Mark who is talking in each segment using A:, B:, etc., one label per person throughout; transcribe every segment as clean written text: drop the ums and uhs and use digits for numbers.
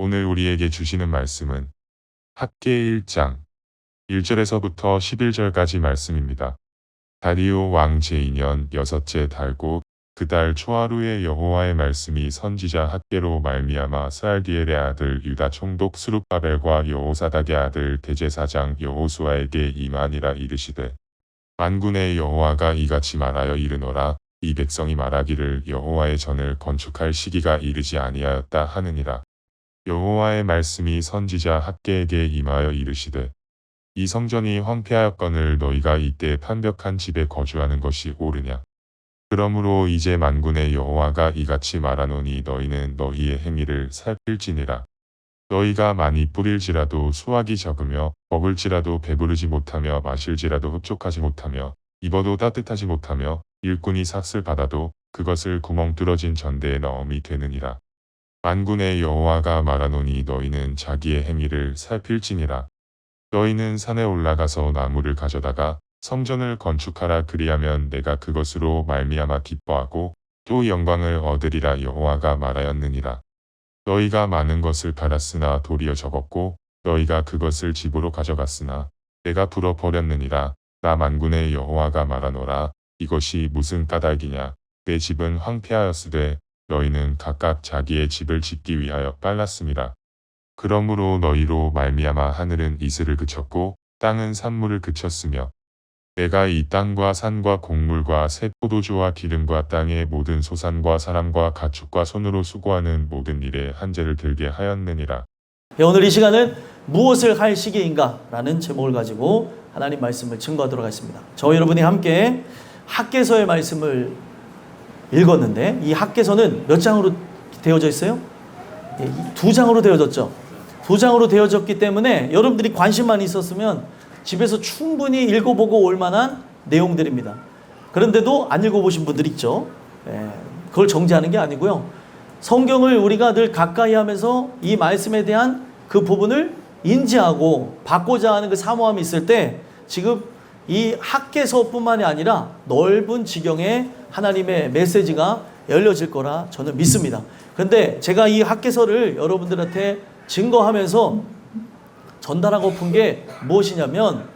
A: 오늘 우리에게 주시는 말씀은 학개 1장 1절에서부터 11절까지 말씀입니다. 다리오 왕 제2년 여섯째 달고 그 달 초하루에 여호와의 말씀이 선지자 학개로 말미암아 스알디엘의 아들 유다 총독 스룹바벨과 여호사닥의 아들 대제사장 여호수아에게 임하니라. 이르시되 만군의 여호와가 이같이 말하여 이르노라. 이 백성이 말하기를 여호와의 전을 건축할 시기가 이르지 아니하였다 하느니라. 여호와의 말씀이 선지자 학개에게 임하여 이르시되 이 성전이 황폐하였거늘 너희가 이때 판벽한 집에 거주하는 것이 옳으냐. 그러므로 이제 만군의 여호와가 이같이 말하노니 너희는 너희의 행위를 살필지니라. 너희가 많이 뿌릴지라도 수확이 적으며 먹을지라도 배부르지 못하며 마실지라도 흡족하지 못하며 입어도 따뜻하지 못하며 일꾼이 삭슬 받아도 그것을 구멍 뚫어진 전대에 넣음이 되느니라. 만군의 여호와가 말하노니 너희는 자기의 행위를 살필지니라. 너희는 산에 올라가서 나무를 가져다가 성전을 건축하라. 그리하면 내가 그것으로 말미암아 기뻐하고 또 영광을 얻으리라. 여호와가 말하였느니라. 너희가 많은 것을 팔았으나 도리어 적었고 너희가 그것을 집으로 가져갔으나 내가 불어버렸느니라. 나 만군의 여호와가 말하노라. 이것이 무슨 까닭이냐. 내 집은 황폐하였으되 너희는 각각 자기의 집을 짓기 위하여 빨랐음이라. 그러므로 너희로 말미암아 하늘은 이슬을 그쳤고 땅은 산물을 그쳤으며 내가 이 땅과 산과 곡물과 새 포도주와 기름과 땅의 모든 소산과 사람과 가축과 손으로 수고하는 모든 일에 한재를 들게 하였느니라.
B: 오늘 이 시간은 무엇을 할 시기인가? 라는 제목을 가지고 하나님 말씀을 증거하도록 하겠습니다. 저와 여러분이 함께 학개서의 말씀을 읽었는데 이 학개서는 몇 장으로 되어져 있어요? 2장으로 되어졌죠. 2장으로 되어졌기 때문에 여러분들이 관심만 있었으면 집에서 충분히 읽어보고 올 만한 내용들입니다. 그런데도 안 읽어보신 분들 있죠. 그걸 정죄하는 게 아니고요. 성경을 우리가 늘 가까이 하면서 이 말씀에 대한 그 부분을 인지하고 받고자 하는 그 사모함이 있을 때 지금 이 학개서뿐만이 아니라 넓은 지경의 하나님의 메시지가 열려질 거라 저는 믿습니다. 그런데 제가 이 학개서를 여러분들한테 증거하면서 전달하고픈 게 무엇이냐면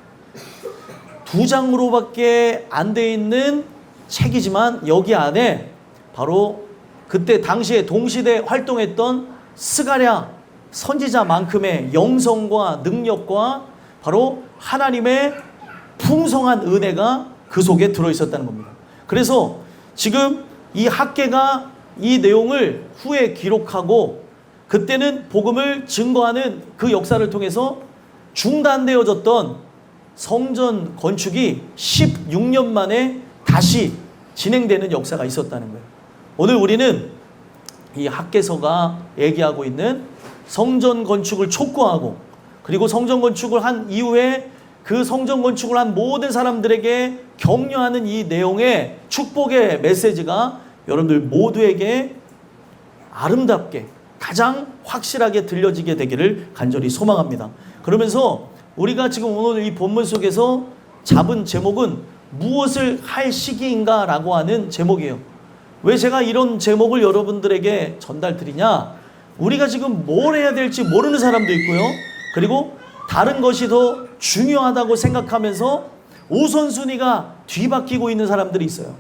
B: 2장으로밖에 안 돼 있는 책이지만 여기 안에 바로 그때 당시에 동시대 활동했던 스가랴 선지자만큼의 영성과 능력과 바로 하나님의 풍성한 은혜가 그 속에 들어있었다는 겁니다. 그래서 지금 이 학개가 이 내용을 후에 기록하고 그때는 복음을 증거하는 그 역사를 통해서 중단되어졌던 성전 건축이 16년 만에 다시 진행되는 역사가 있었다는 거예요. 오늘 우리는 이 학개서가 얘기하고 있는 성전 건축을 촉구하고 그리고 성전 건축을 한 이후에 그 성전 건축을 한 모든 사람들에게 격려하는 이 내용의 축복의 메시지가 여러분들 모두에게 아름답게 가장 확실하게 들려지게 되기를 간절히 소망합니다. 그러면서 우리가 지금 오늘 이 본문 속에서 잡은 제목은 무엇을 할 시기인가 라고 하는 제목이에요. 왜 제가 이런 제목을 여러분들에게 전달드리냐? 우리가 지금 뭘 해야 될지 모르는 사람도 있고요. 그리고 다른 것이 더 중요하다고 생각하면서 우선순위가 뒤바뀌고 있는 사람들이 있어요.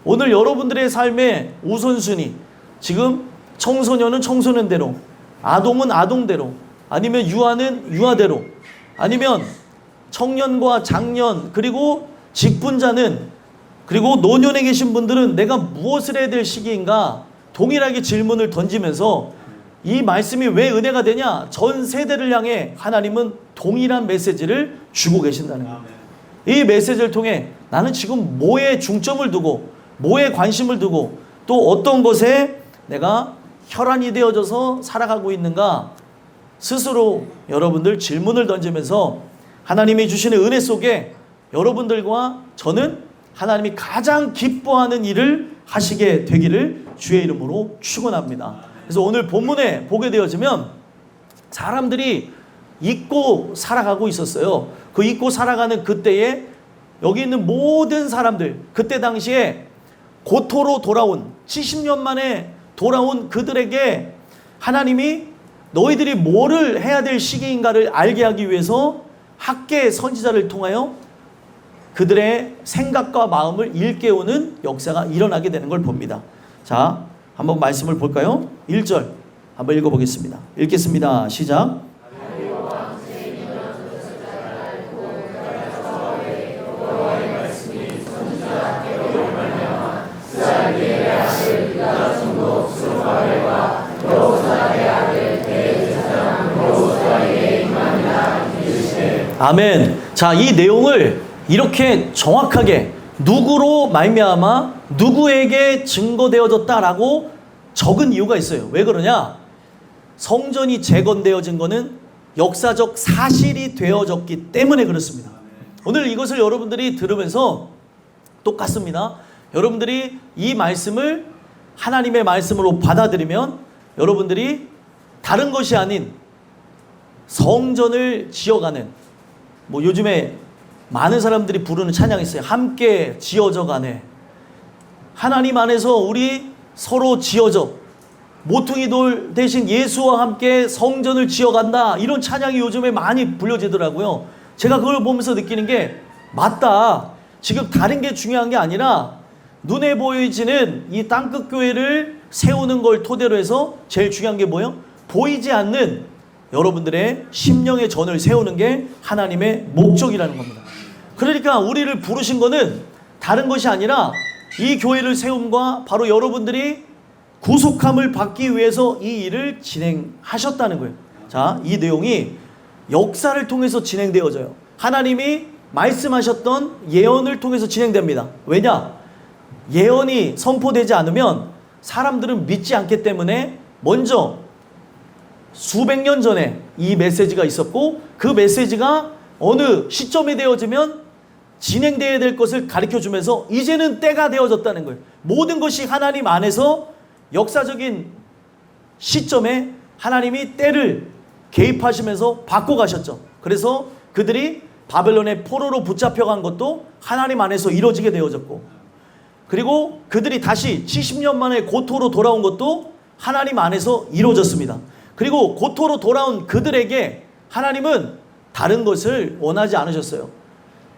B: 오늘 여러분들의 삶의 우선순위, 지금 청소년은 청소년대로, 아동은 아동대로, 아니면 유아는 유아대로, 아니면 청년과 장년, 그리고 직분자는, 그리고 노년에 계신 분들은 내가 무엇을 해야 될 시기인가 동일하게 질문을 던지면서 이 말씀이 왜 은혜가 되냐? 전 세대를 향해 하나님은 동일한 메시지를 주고 계신다는 거예요. 이 메시지를 통해 나는 지금 뭐에 중점을 두고 뭐에 관심을 두고 또 어떤 것에 내가 혈안이 되어져서 살아가고 있는가 스스로 여러분들 질문을 던지면서 하나님이 주시는 은혜 속에 여러분들과 저는 하나님이 가장 기뻐하는 일을 하시게 되기를 주의 이름으로 축원합니다. 그래서 오늘 본문에 보게 되어지면 사람들이 잊고 살아가고 있었어요. 그 잊고 살아가는 그때에 여기 있는 모든 사람들, 그때 당시에 고토로 돌아온 70년 만에 돌아온 그들에게 하나님이 너희들이 뭐를 해야 될 시기인가를 알게 하기 위해서 학계 선지자를 통하여 그들의 생각과 마음을 일깨우는 역사가 일어나게 되는 걸 봅니다. 자, 한번 말씀을 볼까요? 1절 한번 읽어보겠습니다. 읽겠습니다. 시작. 아멘. 자, 이 내용을 이렇게 정확하게 누구로 말미암아 누구에게 증거되어졌다라고 적은 이유가 있어요. 왜 그러냐? 성전이 재건되어진 것은 역사적 사실이 되어졌기 때문에 그렇습니다. 오늘 이것을 여러분들이 들으면서 똑같습니다. 여러분들이 이 말씀을 하나님의 말씀으로 받아들이면 여러분들이 다른 것이 아닌 성전을 지어가는, 뭐 요즘에 많은 사람들이 부르는 찬양이 있어요. 함께 지어져 가네. 하나님 안에서 우리 서로 지어져 모퉁이 돌 대신 예수와 함께 성전을 지어간다. 이런 찬양이 요즘에 많이 불려지더라고요. 제가 그걸 보면서 느끼는 게 맞다. 지금 다른 게 중요한 게 아니라 눈에 보이지는 이 땅끝 교회를 세우는 걸 토대로 해서 제일 중요한 게 뭐예요? 보이지 않는 여러분들의 심령의 전을 세우는 게 하나님의 목적이라는 겁니다. 그러니까 우리를 부르신 거는 다른 것이 아니라 이 교회를 세움과 바로 여러분들이 구속함을 받기 위해서 이 일을 진행하셨다는 거예요. 자, 이 내용이 역사를 통해서 진행되어져요. 하나님이 말씀하셨던 예언을 통해서 진행됩니다. 왜냐? 예언이 선포되지 않으면 사람들은 믿지 않기 때문에 먼저 수백 년 전에 이 메시지가 있었고 그 메시지가 어느 시점이 되어지면 진행되어야 될 것을 가르쳐주면서 이제는 때가 되어졌다는 거예요. 모든 것이 하나님 안에서 역사적인 시점에 하나님이 때를 개입하시면서 바꿔가셨죠. 그래서 그들이 바벨론의 포로로 붙잡혀간 것도 하나님 안에서 이루어지게 되어졌고, 그리고 그들이 다시 70년 만에 고토로 돌아온 것도 하나님 안에서 이루어졌습니다. 그리고 고토로 돌아온 그들에게 하나님은 다른 것을 원하지 않으셨어요.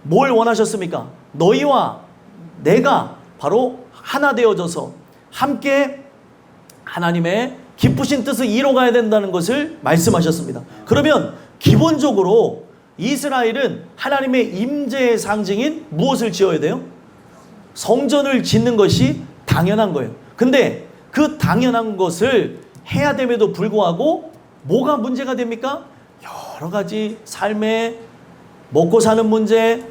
B: 뭘 원하셨습니까? 너희와 내가 바로 하나 되어져서 함께 하나님의 기쁘신 뜻을 이뤄가야 된다는 것을 말씀하셨습니다. 그러면 기본적으로 이스라엘은 하나님의 임재의 상징인 무엇을 지어야 돼요? 성전을 짓는 것이 당연한 거예요. 근데 그 당연한 것을 해야 됨에도 불구하고 뭐가 문제가 됩니까? 여러 가지 삶의 먹고 사는 문제,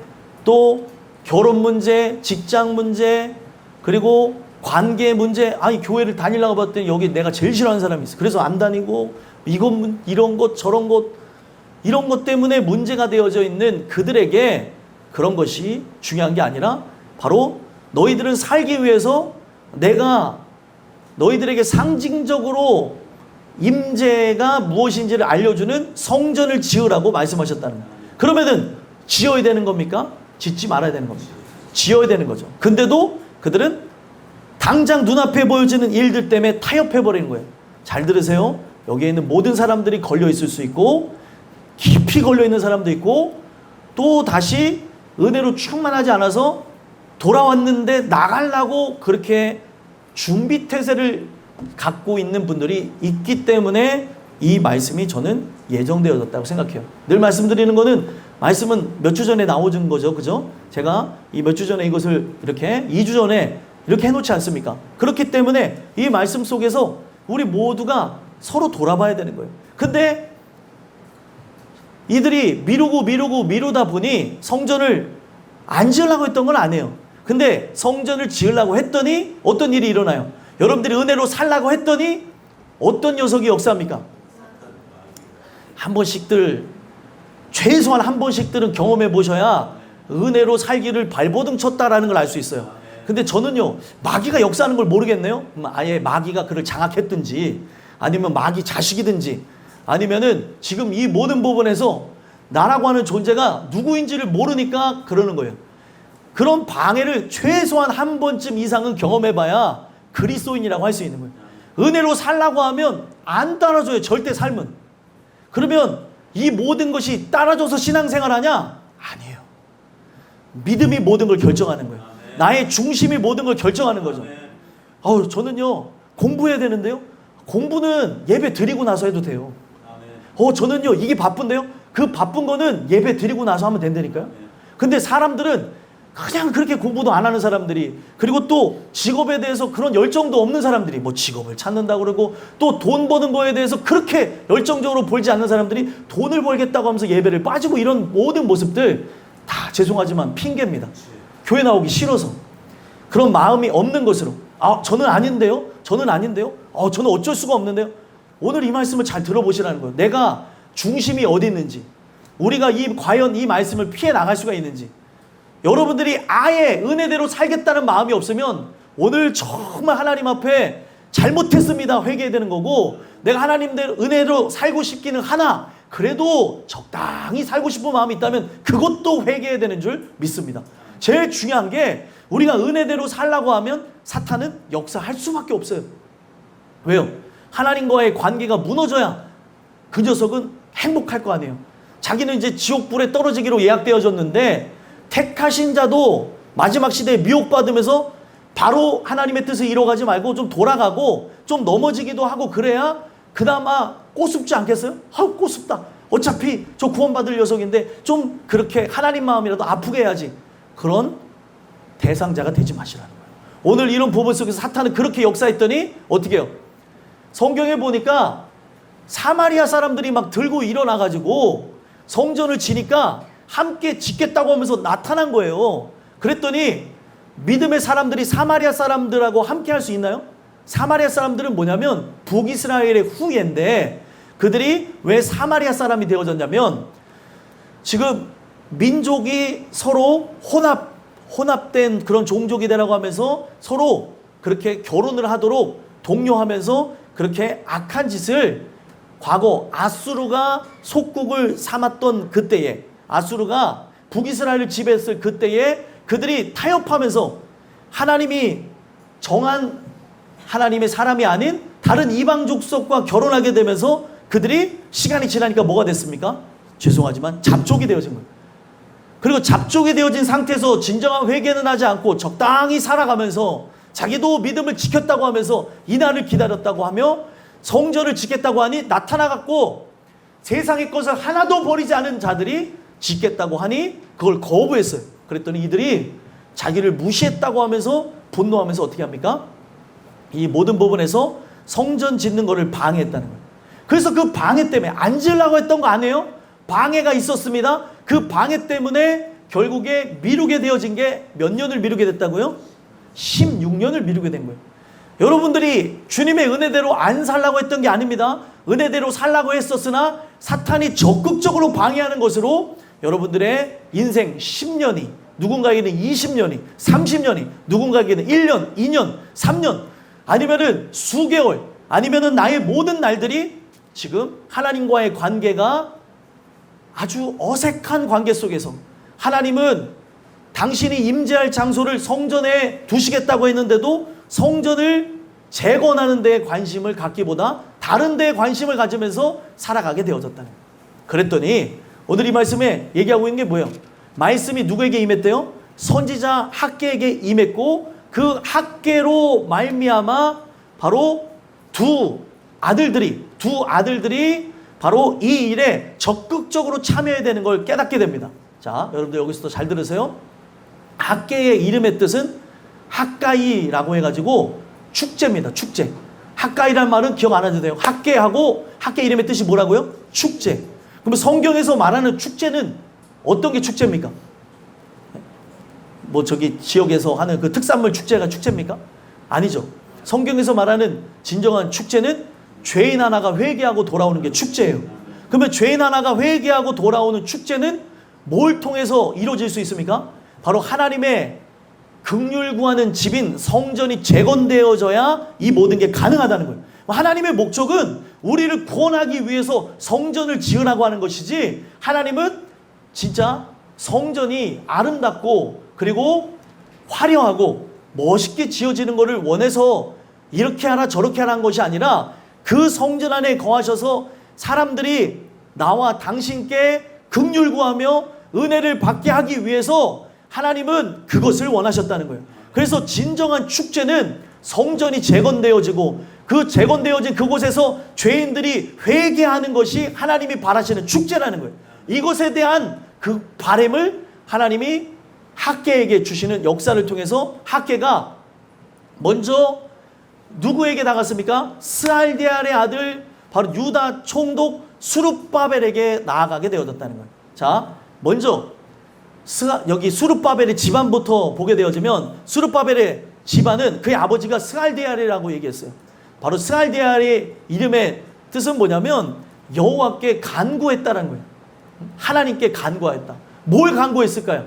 B: 또 결혼 문제, 직장 문제, 그리고 관계 문제. 아니, 교회를 다니려고 봤더니 여기 내가 제일 싫어하는 사람이 있어. 그래서 안 다니고 이런 것 저런 것 이런 것 때문에 문제가 되어져 있는 그들에게 그런 것이 중요한 게 아니라 바로 너희들은 살기 위해서 내가 너희들에게 상징적으로 임재가 무엇인지를 알려주는 성전을 지으라고 말씀하셨다는 거예요. 그러면은 지어야 되는 겁니까? 짓지 말아야 되는 겁니다. 지어야 되는 거죠. 근데도 그들은 당장 눈앞에 보여지는 일들 때문에 타협해버리는 거예요. 잘 들으세요. 여기에 있는 모든 사람들이 걸려 있을 수 있고 깊이 걸려 있는 사람도 있고 또 다시 은혜로 충만하지 않아서 돌아왔는데 나가려고 그렇게 준비 태세를 갖고 있는 분들이 있기 때문에 이 말씀이 저는 예정되어졌다고 생각해요. 늘 말씀드리는 거는 말씀은 몇 주 전에 나오는 거죠. 그죠? 제가 이 몇 주 전에 이것을 이렇게 2주 전에 이렇게 해놓지 않습니까? 그렇기 때문에 이 말씀 속에서 우리 모두가 서로 돌아봐야 되는 거예요. 근데 이들이 미루다 보니 성전을 안 지으려고 했던 건 아니에요. 근데 성전을 지으려고 했더니 어떤 일이 일어나요? 여러분들이 은혜로 살라고 했더니 어떤 녀석이 역사합니까? 한 번씩들, 최소한 한 번씩들은 경험해 보셔야 은혜로 살기를 발버둥 쳤다라는 걸 알 수 있어요. 근데 저는요, 마귀가 역사하는 걸 모르겠네요. 아예 마귀가 그를 장악했든지 아니면 마귀 자식이든지 아니면은 지금 이 모든 부분에서 나라고 하는 존재가 누구인지를 모르니까 그러는 거예요. 그런 방해를 최소한 한 번쯤 이상은 경험해봐야 그리스도인이라고 할 수 있는 거예요. 은혜로 살라고 하면 안 따라줘요. 절대 삶은. 그러면 이 모든 것이 따라줘서 신앙생활 하냐? 아니에요. 믿음이 모든 걸 결정하는 거예요. 나의 중심이 모든 걸 결정하는 거죠. 저는요, 공부해야 되는데요. 공부는 예배 드리고 나서 해도 돼요. 저는요, 이게 바쁜데요. 그 바쁜 거는 예배 드리고 나서 하면 된다니까요. 근데 사람들은 그냥 그렇게 공부도 안 하는 사람들이, 그리고 또 직업에 대해서 그런 열정도 없는 사람들이 뭐 직업을 찾는다 그러고, 또 돈 버는 거에 대해서 그렇게 열정적으로 벌지 않는 사람들이 돈을 벌겠다고 하면서 예배를 빠지고, 이런 모든 모습들 다 죄송하지만 핑계입니다. 교회 나오기 싫어서, 그런 마음이 없는 것으로. 저는 아닌데요. 저는 어쩔 수가 없는데요. 오늘 이 말씀을 잘 들어보시라는 거예요. 내가 중심이 어디 있는지, 우리가 과연 이 말씀을 피해 나갈 수가 있는지. 여러분들이 아예 은혜대로 살겠다는 마음이 없으면 오늘 정말 하나님 앞에 잘못했습니다 회개해야 되는 거고, 내가 하나님들 은혜로 살고 싶기는 하나 그래도 적당히 살고 싶은 마음이 있다면 그것도 회개해야 되는 줄 믿습니다. 제일 중요한 게, 우리가 은혜대로 살라고 하면 사탄은 역사할 수밖에 없어요. 왜요? 하나님과의 관계가 무너져야 그 녀석은 행복할 거 아니에요. 자기는 이제 지옥불에 떨어지기로 예약되어졌는데, 택하신 자도 마지막 시대에 미혹받으면서 바로 하나님의 뜻을 이뤄가지 말고 좀 돌아가고 좀 넘어지기도 하고, 그래야 그나마 꼬숩지 않겠어요? 꼬숩다. 어차피 저 구원받을 녀석인데 좀 그렇게 하나님 마음이라도 아프게 해야지. 그런 대상자가 되지 마시라는 거예요. 오늘 이런 부분 속에서 사탄은 그렇게 역사했더니 어떻게 해요? 성경에 보니까 사마리아 사람들이 막 들고 일어나가지고 성전을 지니까 함께 짓겠다고 하면서 나타난 거예요. 그랬더니 믿음의 사람들이 사마리아 사람들하고 함께 할 수 있나요? 사마리아 사람들은 뭐냐면 북이스라엘의 후예인데, 그들이 왜 사마리아 사람이 되어졌냐면, 지금 민족이 서로 혼합된 그런 종족이 되라고 하면서 서로 그렇게 결혼을 하도록 독려하면서 그렇게 악한 짓을, 과거 아수르가 속국을 삼았던 그때에, 아수르가 북이스라엘을 지배했을 그때에 그들이 타협하면서 하나님이 정한 하나님의 사람이 아닌 다른 이방 족속과 결혼하게 되면서 그들이 시간이 지나니까 뭐가 됐습니까? 죄송하지만 잡족이 되어진 거예요. 그리고 잡족이 되어진 상태에서 진정한 회개는 하지 않고 적당히 살아가면서 자기도 믿음을 지켰다고 하면서 이날을 기다렸다고 하며 성전을 짓겠다고 하니 나타나갖고 세상의 것을 하나도 버리지 않은 자들이 짓겠다고 하니 그걸 거부했어요. 그랬더니 이들이 자기를 무시했다고 하면서 분노하면서 어떻게 합니까? 이 모든 부분에서 성전 짓는 거를 방해했다는 거예요. 그래서 그 방해 때문에 안 지으려고 했던 거 아니에요? 방해가 있었습니다. 그 방해 때문에 결국에 미루게 되어진 게 몇 년을 미루게 됐다고요? 16년을 미루게 된 거예요. 여러분들이 주님의 은혜대로 안 살라고 했던 게 아닙니다. 은혜대로 살라고 했었으나 사탄이 적극적으로 방해하는 것으로 여러분들의 인생 10년이, 누군가에게는 20년이, 30년이, 누군가에게는 1년, 2년, 3년, 아니면은 수개월, 아니면은 나의 모든 날들이 지금 하나님과의 관계가 아주 어색한 관계 속에서, 하나님은 당신이 임재할 장소를 성전에 두시겠다고 했는데도 성전을 재건하는 데에 관심을 갖기보다 다른 데에 관심을 가지면서 살아가게 되어졌다는 거예요. 그랬더니 오늘 이 말씀에 얘기하고 있는 게 뭐예요? 말씀이 누구에게 임했대요? 선지자 학개에게 임했고, 그 학개로 말미암아 바로 두 아들들이 바로 이 일에 적극적으로 참여해야 되는 걸 깨닫게 됩니다. 자, 여러분들 여기서도 잘 들으세요. 학개의 이름의 뜻은 학가이라고 해가지고 축제입니다. 축제. 학가이란 말은 기억 안 하셔도 돼요. 학개하고 학개 이름의 뜻이 뭐라고요? 축제. 그러면 성경에서 말하는 축제는 어떤 게 축제입니까? 뭐 저기 지역에서 하는 그 특산물 축제가 축제입니까? 아니죠. 성경에서 말하는 진정한 축제는 죄인 하나가 회개하고 돌아오는 게 축제예요. 그러면 죄인 하나가 회개하고 돌아오는 축제는 뭘 통해서 이루어질 수 있습니까? 바로 하나님의 긍휼 구하는 집인 성전이 재건되어져야 이 모든 게 가능하다는 거예요. 하나님의 목적은 우리를 구원하기 위해서 성전을 지으라고 하는 것이지, 하나님은 진짜 성전이 아름답고 그리고 화려하고 멋있게 지어지는 것을 원해서 이렇게 하라 저렇게 하라는 것이 아니라, 그 성전 안에 거하셔서 사람들이 나와 당신께 긍휼 구하며 은혜를 받게 하기 위해서 하나님은 그것을 원하셨다는 거예요. 그래서 진정한 축제는 성전이 재건되어지고 그 재건되어진 그곳에서 죄인들이 회개하는 것이 하나님이 바라시는 축제라는 거예요. 이것에 대한 그 바람을 하나님이 학개에게 주시는 역사를 통해서 학개가 먼저 누구에게 나갔습니까? 스알디알의 아들 바로 유다 총독 수룹바벨에게 나아가게 되어졌다는 거예요. 자, 먼저 여기 수룹바벨의 집안부터 보게 되어지면 수룹바벨의 집안은 그의 아버지가 스알디알이라고 얘기했어요. 바로 스알디알의 이름의 뜻은 뭐냐면 여호와께 간구했다라는 거예요. 하나님께 간구하였다. 뭘 간구했을까요?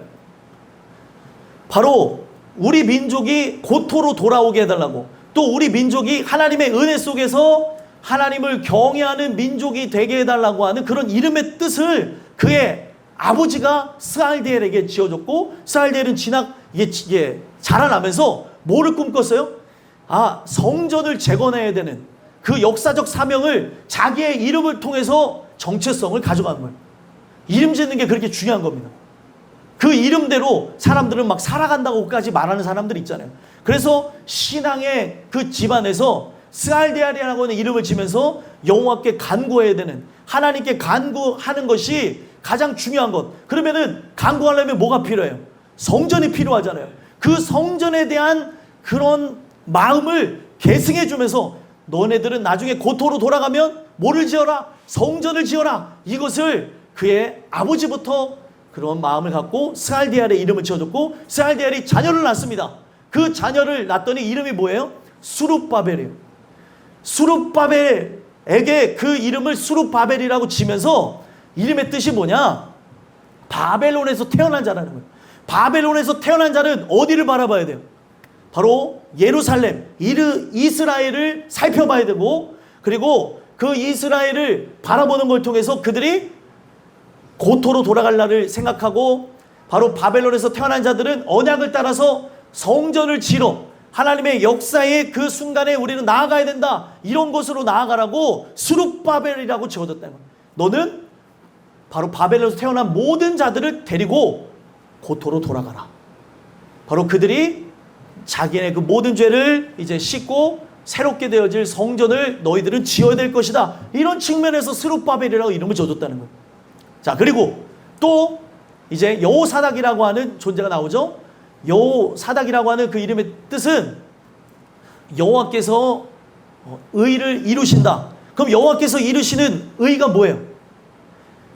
B: 바로 우리 민족이 고토로 돌아오게 해달라고, 또 우리 민족이 하나님의 은혜 속에서 하나님을 경외하는 민족이 되게 해달라고 하는 그런 이름의 뜻을 그의 아버지가 스알디엘에게 지어줬고, 스알디엘은 자라나면서 뭐를 꿈꿨어요? 성전을 재건해야 되는 그 역사적 사명을 자기의 이름을 통해서 정체성을 가져간 거예요. 이름 짓는 게 그렇게 중요한 겁니다. 그 이름대로 사람들은 막 살아간다고까지 말하는 사람들 있잖아요. 그래서 신앙의 그 집안에서 스알디알이라고 하는 이름을 지면서 여호와께 간구해야 되는, 하나님께 간구하는 것이 가장 중요한 것. 그러면은 간구하려면 뭐가 필요해요? 성전이 필요하잖아요. 그 성전에 대한 그런 마음을 계승해 주면서 너네들은 나중에 고토로 돌아가면 뭐를 지어라? 성전을 지어라. 이것을 그의 아버지부터 그런 마음을 갖고 스알디알의 이름을 지어줬고, 스알디알이 자녀를 낳습니다. 그 자녀를 낳더니 이름이 뭐예요? 수룹바벨이에요. 수룹바벨에게 그 이름을 수룹바벨이라고 지면서 이름의 뜻이 뭐냐? 바벨론에서 태어난 자라는 거예요. 바벨론에서 태어난 자는 어디를 바라봐야 돼요? 바로 예루살렘, 이스라엘을 살펴봐야 되고, 그리고 그 이스라엘을 바라보는 걸 통해서 그들이 고토로 돌아갈 날을 생각하고, 바로 바벨론에서 태어난 자들은 언약을 따라서 성전을 지러 하나님의 역사의 그 순간에 우리는 나아가야 된다, 이런 곳으로 나아가라고 수룹바벨이라고 지어졌다는 거예요. 너는 바로 바벨론에서 태어난 모든 자들을 데리고 고토로 돌아가라. 바로 그들이 자기네 그 모든 죄를 이제 씻고 새롭게 되어질 성전을 너희들은 지어야 될 것이다, 이런 측면에서 스룹바벨이라고 이름을 지어줬다는 거예요. 자, 그리고 또 이제 여호사닥이라고 하는 존재가 나오죠. 여호사닥이라고 하는 그 이름의 뜻은 여호와께서 의를 이루신다. 그럼 여호와께서 이루시는 의가 뭐예요?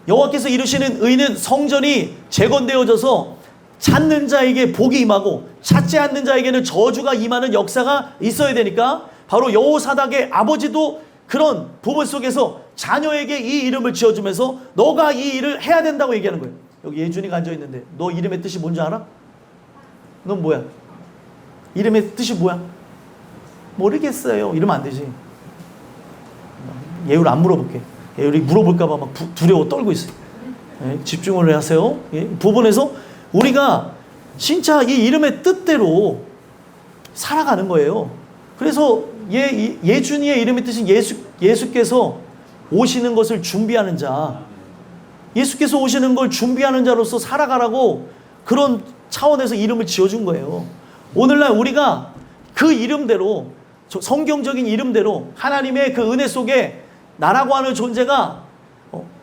B: 여호와께서 이루시는 의는 성전이 재건되어져서 찾는 자에게 복이 임하고 찾지 않는 자에게는 저주가 임하는 역사가 있어야 되니까, 바로 여호사닥의 아버지도 그런 부분 속에서 자녀에게 이 이름을 지어주면서 너가 이 일을 해야 된다고 얘기하는 거예요. 여기 예준이가 앉아있는데 너 이름의 뜻이 뭔지 알아? 넌 뭐야? 이름의 뜻이 뭐야? 모르겠어요. 이러면 안 되지. 예율 안 물어볼게. 예율이 물어볼까봐 막 두려워 떨고 있어요. 예, 집중을 하세요. 예, 부분에서 우리가 진짜 이 이름의 뜻대로 살아가는 거예요. 그래서 예준이의 이름의 뜻은 예수께서 오시는 것을 준비하는 자, 예수께서 오시는 걸 준비하는 자로서 살아가라고 그런 차원에서 이름을 지어준 거예요. 오늘날 우리가 그 이름대로, 성경적인 이름대로 하나님의 그 은혜 속에 나라고 하는 존재가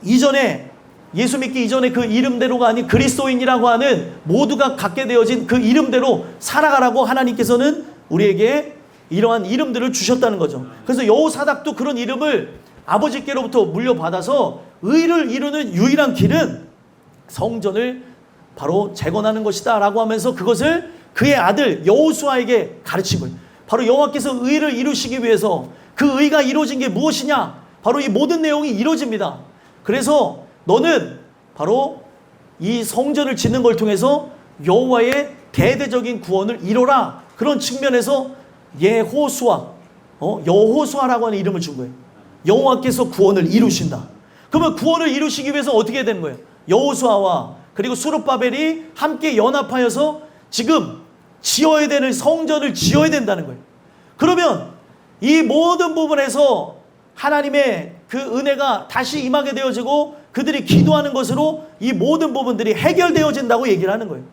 B: 이전에, 예수 믿기 이전에 그 이름대로가 아닌 그리스도인이라고 하는 모두가 갖게 되어진 그 이름대로 살아가라고 하나님께서는 우리에게 이러한 이름들을 주셨다는 거죠. 그래서 여호사닥도 그런 이름을 아버지께로부터 물려받아서 의를 이루는 유일한 길은 성전을 바로 재건하는 것이다 라고 하면서 그것을 그의 아들 여호수아에게 가르친 거예요. 바로 여호와께서 의를 이루시기 위해서 그 의가 이루어진 게 무엇이냐? 바로 이 모든 내용이 이루어집니다. 그래서 너는 바로 이 성전을 짓는 걸 통해서 여호와의 대대적인 구원을 이뤄라. 그런 측면에서 여호수아라고 하는 이름을 준 거예요. 여호와께서 구원을 이루신다. 그러면 구원을 이루시기 위해서 어떻게 해야 되는 거예요? 여호수아와 그리고 수룹바벨이 함께 연합하여서 지금 지어야 되는 성전을 지어야 된다는 거예요. 그러면 이 모든 부분에서 하나님의 그 은혜가 다시 임하게 되어지고 그들이 기도하는 것으로 이 모든 부분들이 해결되어진다고 얘기를 하는 거예요.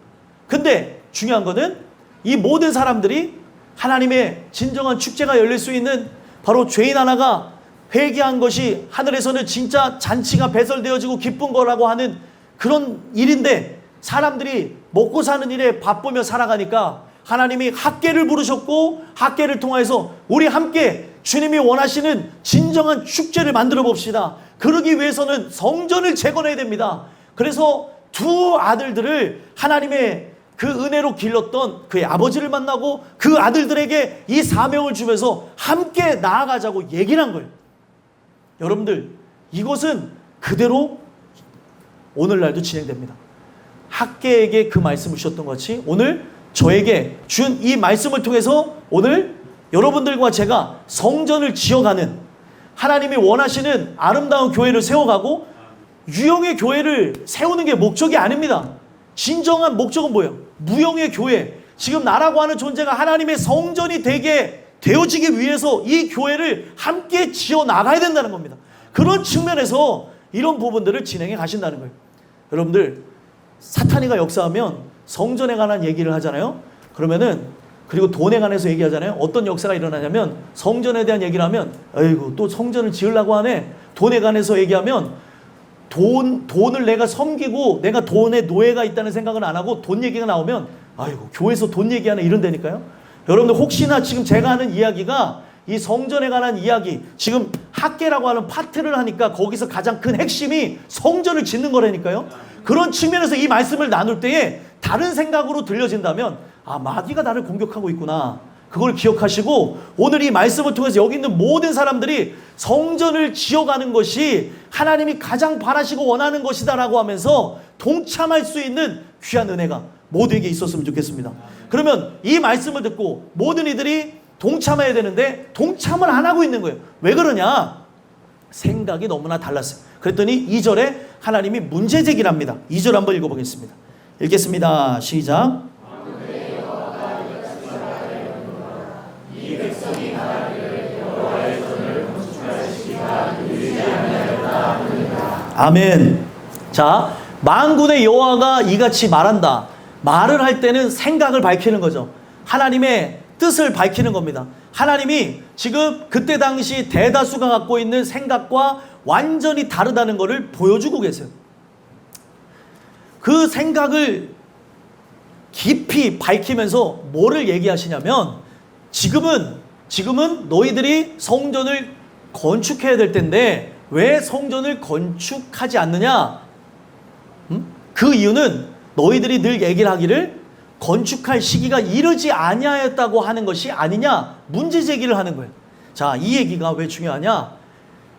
B: 근데 중요한 거는 이 모든 사람들이 하나님의 진정한 축제가 열릴 수 있는 바로 죄인 하나가 회개한 것이 하늘에서는 진짜 잔치가 배설되어지고 기쁜 거라고 하는 그런 일인데, 사람들이 먹고 사는 일에 바쁘며 살아가니까 하나님이 학계를 부르셨고 학계를 통해서 우리 함께 주님이 원하시는 진정한 축제를 만들어 봅시다. 그러기 위해서는 성전을 재건해야 됩니다. 그래서 두 아들들을 하나님의 그 은혜로 길렀던 그의 아버지를 만나고 그 아들들에게 이 사명을 주면서 함께 나아가자고 얘기를 한 거예요. 여러분들, 이것은 그대로 오늘날도 진행됩니다. 학계에게 그 말씀을 주셨던 것 같이 오늘 저에게 준 이 말씀을 통해서 오늘 여러분들과 제가 성전을 지어가는, 하나님이 원하시는 아름다운 교회를 세워가고, 유형의 교회를 세우는 게 목적이 아닙니다. 진정한 목적은 뭐예요? 무형의 교회, 지금 나라고 하는 존재가 하나님의 성전이 되게 되어지기 위해서 이 교회를 함께 지어 나가야 된다는 겁니다. 그런 측면에서 이런 부분들을 진행해 가신다는 거예요. 여러분들, 사탄이가 역사하면 성전에 관한 얘기를 하잖아요. 그러면은, 그리고 돈에 관해서 얘기하잖아요. 어떤 역사가 일어나냐면 성전에 대한 얘기를 하면 아이고 또 성전을 지으려고 하네. 돈에 관해서 얘기하면 돈을 내가 섬기고 내가 돈에 노예가 있다는 생각은 안 하고, 돈 얘기가 나오면 아이고 교회에서 돈 얘기하네 이런다니까요. 여러분들, 혹시나 지금 제가 하는 이야기가 이 성전에 관한 이야기, 지금 학계라고 하는 파트를 하니까 거기서 가장 큰 핵심이 성전을 짓는 거라니까요. 그런 측면에서 이 말씀을 나눌 때에 다른 생각으로 들려진다면 아, 마귀가 나를 공격하고 있구나, 그걸 기억하시고 오늘 이 말씀을 통해서 여기 있는 모든 사람들이 성전을 지어가는 것이 하나님이 가장 바라시고 원하는 것이다 라고 하면서 동참할 수 있는 귀한 은혜가 모두에게 있었으면 좋겠습니다. 그러면 이 말씀을 듣고 모든 이들이 동참해야 되는데 동참을 안 하고 있는 거예요. 왜 그러냐? 생각이 너무나 달랐어요. 그랬더니 2절에 하나님이 문제 제기를 합니다. 2절 한번 읽어보겠습니다. 읽겠습니다. 시작. 아멘. 자, 만군의 여호와가 이같이 말한다. 말을 할 때는 생각을 밝히는 거죠. 하나님의 뜻을 밝히는 겁니다. 하나님이 지금 그때 당시 대다수가 갖고 있는 생각과 완전히 다르다는 것을 보여주고 계세요. 그 생각을 깊이 밝히면서 뭐를 얘기하시냐면, 지금은 너희들이 성전을 건축해야 될 텐데 왜 성전을 건축하지 않느냐? 그 이유는 너희들이 늘 얘기를 하기를 건축할 시기가 이르지 아니하였다고 하는 것이 아니냐, 문제 제기를 하는 거예요. 자, 이 얘기가 왜 중요하냐?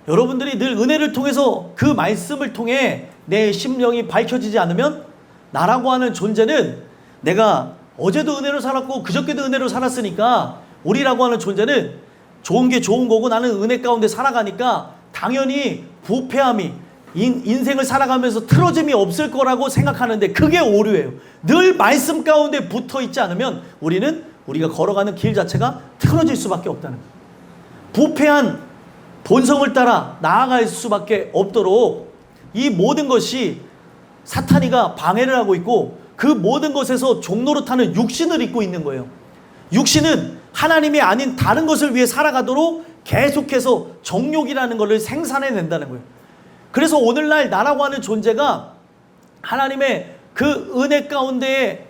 B: 여러분들이 늘 은혜를 통해서 그 말씀을 통해 내 심령이 밝혀지지 않으면 나라고 하는 존재는, 내가 어제도 은혜로 살았고 그저께도 은혜로 살았으니까 우리라고 하는 존재는 좋은 게 좋은 거고 나는 은혜 가운데 살아가니까 당연히 부패함이, 인생을 살아가면서 틀어짐이 없을 거라고 생각하는데 그게 오류예요. 늘 말씀 가운데 붙어 있지 않으면 우리가 걸어가는 길 자체가 틀어질 수밖에 없다는 거예요. 부패한 본성을 따라 나아갈 수밖에 없도록 이 모든 것이 사탄이가 방해를 하고 있고, 그 모든 것에서 종로로 타는 육신을 입고 있는 거예요. 육신은 하나님이 아닌 다른 것을 위해 살아가도록 계속해서 정욕이라는 것을 생산해낸다는 거예요. 그래서 오늘날 나라고 하는 존재가 하나님의 그 은혜 가운데에,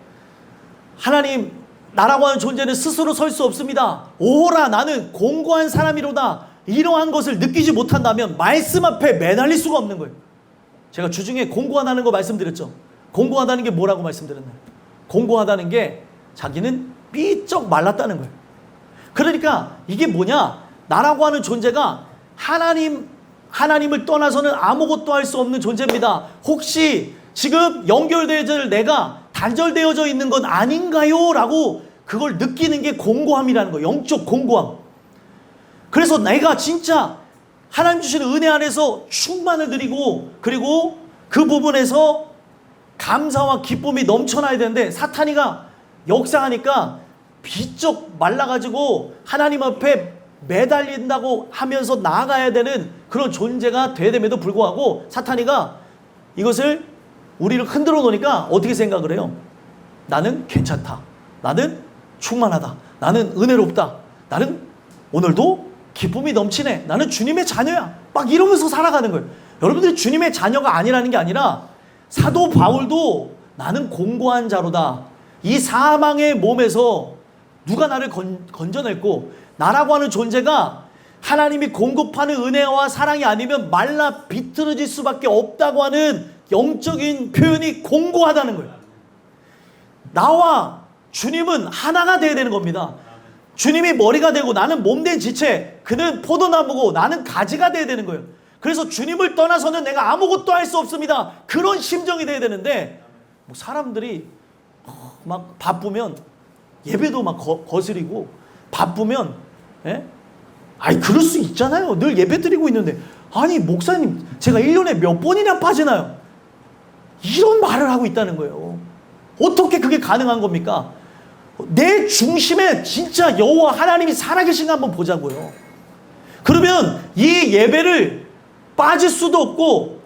B: 하나님 나라고 하는 존재는 스스로 설 수 없습니다. 오호라 나는 공고한 사람이로다, 이러한 것을 느끼지 못한다면 말씀 앞에 매달릴 수가 없는 거예요. 제가 주중에 공고하다는 거 말씀드렸죠. 공고하다는 게 뭐라고 말씀드렸나요? 공고하다는 게 자기는 삐쩍 말랐다는 거예요. 그러니까 이게 뭐냐? 나라고 하는 존재가 하나님을 떠나서는 아무것도 할 수 없는 존재입니다. 혹시 지금 연결되어져 내가 단절되어져 있는 건 아닌가요? 라고 그걸 느끼는 게 공고함이라는 거예요. 영적 공고함. 그래서 내가 진짜 하나님 주시는 은혜 안에서 충만을 드리고, 그리고 그 부분에서 감사와 기쁨이 넘쳐나야 되는데 사탄이가 역사하니까 비쩍 말라가지고 하나님 앞에 매달린다고 하면서 나아가야 되는 그런 존재가 되됨에도 불구하고 사탄이가 이것을 우리를 흔들어 놓으니까 어떻게 생각을 해요? 나는 괜찮다. 나는 충만하다. 나는 은혜롭다. 나는 오늘도 기쁨이 넘치네. 나는 주님의 자녀야. 막 이러면서 살아가는 거예요. 여러분들이 주님의 자녀가 아니라는 게 아니라 사도 바울도 나는 공고한 자로다. 이 사망의 몸에서 누가 나를 건져냈고 나라고 하는 존재가 하나님이 공급하는 은혜와 사랑이 아니면 말라 비틀어질 수밖에 없다고 하는 영적인 표현이 공고하다는 거예요. 나와 주님은 하나가 되어야 되는 겁니다. 주님이 머리가 되고 나는 몸된 지체, 그는 포도나무고 나는 가지가 되어야 되는 거예요. 그래서 주님을 떠나서는 내가 아무것도 할 수 없습니다. 그런 심정이 되어야 되는데 뭐 사람들이 막 바쁘면 예배도 막 거스리고 바쁘면 아니 그럴 수 있잖아요. 늘 예배 드리고 있는데 아니 목사님 제가 1년에 몇 번이나 빠지나요? 이런 말을 하고 있다는 거예요. 어떻게 그게 가능한 겁니까? 내 중심에 진짜 여호와 하나님이 살아계신가 한번 보자고요. 그러면 이 예배를 빠질 수도 없고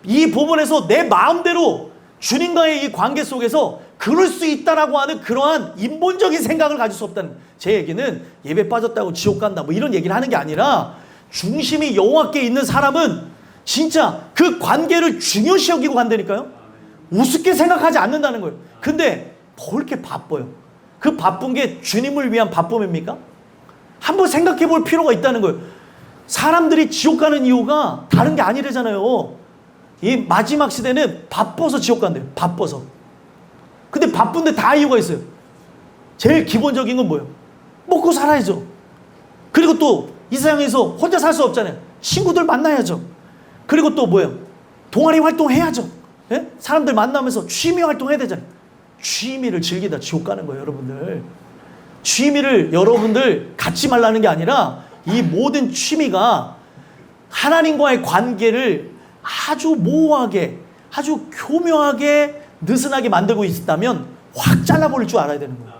B: 이 부분에서 내 마음대로 주님과의 이 관계 속에서 그럴 수 있다라고 하는 그러한 인본적인 생각을 가질 수 없다는, 제 얘기는 예배 빠졌다고 지옥 간다 뭐 이런 얘기를 하는 게 아니라 중심이 여호와께 있는 사람은 진짜 그 관계를 중요시 여기고 간다니까요. 우습게 생각하지 않는다는 거예요. 근데 뭐 이렇게 바빠요? 그 바쁜 게 주님을 위한 바쁨입니까? 한번 생각해 볼 필요가 있다는 거예요. 사람들이 지옥 가는 이유가 다른 게 아니래잖아요. 이 마지막 시대는 바빠서 지옥 간대요. 바빠서. 근데 바쁜데 다 이유가 있어요. 제일 기본적인 건 뭐예요? 먹고 살아야죠. 그리고 또 이 세상에서 혼자 살 수 없잖아요. 친구들 만나야죠. 그리고 또 뭐예요? 동아리 활동해야죠. 예? 사람들 만나면서 취미 활동해야 되잖아요. 취미를 즐기다 지옥 가는 거예요, 여러분들. 취미를 여러분들 갖지 말라는 게 아니라 이 모든 취미가 하나님과의 관계를 아주 모호하게, 아주 교묘하게, 느슨하게 만들고 있다면 확 잘라버릴 줄 알아야 되는 거예요.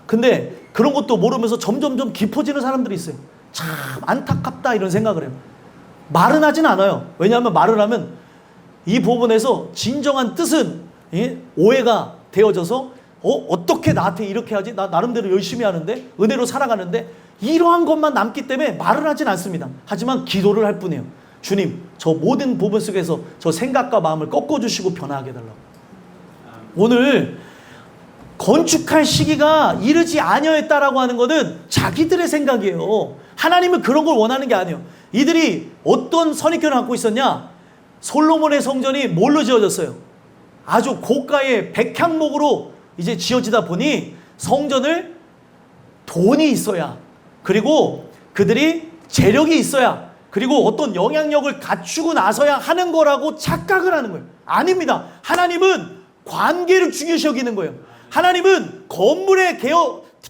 B: 근데 그런 것도 모르면서 점점점 깊어지는 사람들이 있어요. 참 안타깝다 이런 생각을 해요. 말은 하진 않아요. 왜냐하면 말을 하면 이 부분에서 진정한 뜻은 오해가 되어져서 어떻게 나한테 이렇게 하지? 나 나름대로 열심히 하는데 은혜로 살아가는데 이러한 것만 남기 때문에 말을 하진 않습니다. 하지만 기도를 할 뿐이에요. 주님 저 모든 부분 속에서 저 생각과 마음을 꺾어주시고 변화하게 해달라고. 오늘 건축할 시기가 이르지 아니하였다라고 하는 것은 자기들의 생각이에요. 하나님은 그런 걸 원하는 게 아니에요. 이들이 어떤 선입견을 갖고 있었냐? 솔로몬의 성전이 뭘로 지어졌어요? 아주 고가의 백향목으로 이제 지어지다 보니 성전을 돈이 있어야, 그리고 그들이 재력이 있어야, 그리고 어떤 영향력을 갖추고 나서야 하는 거라고 착각을 하는 거예요. 아닙니다. 하나님은 관계를 중요시 여기는 거예요. 하나님은 건물에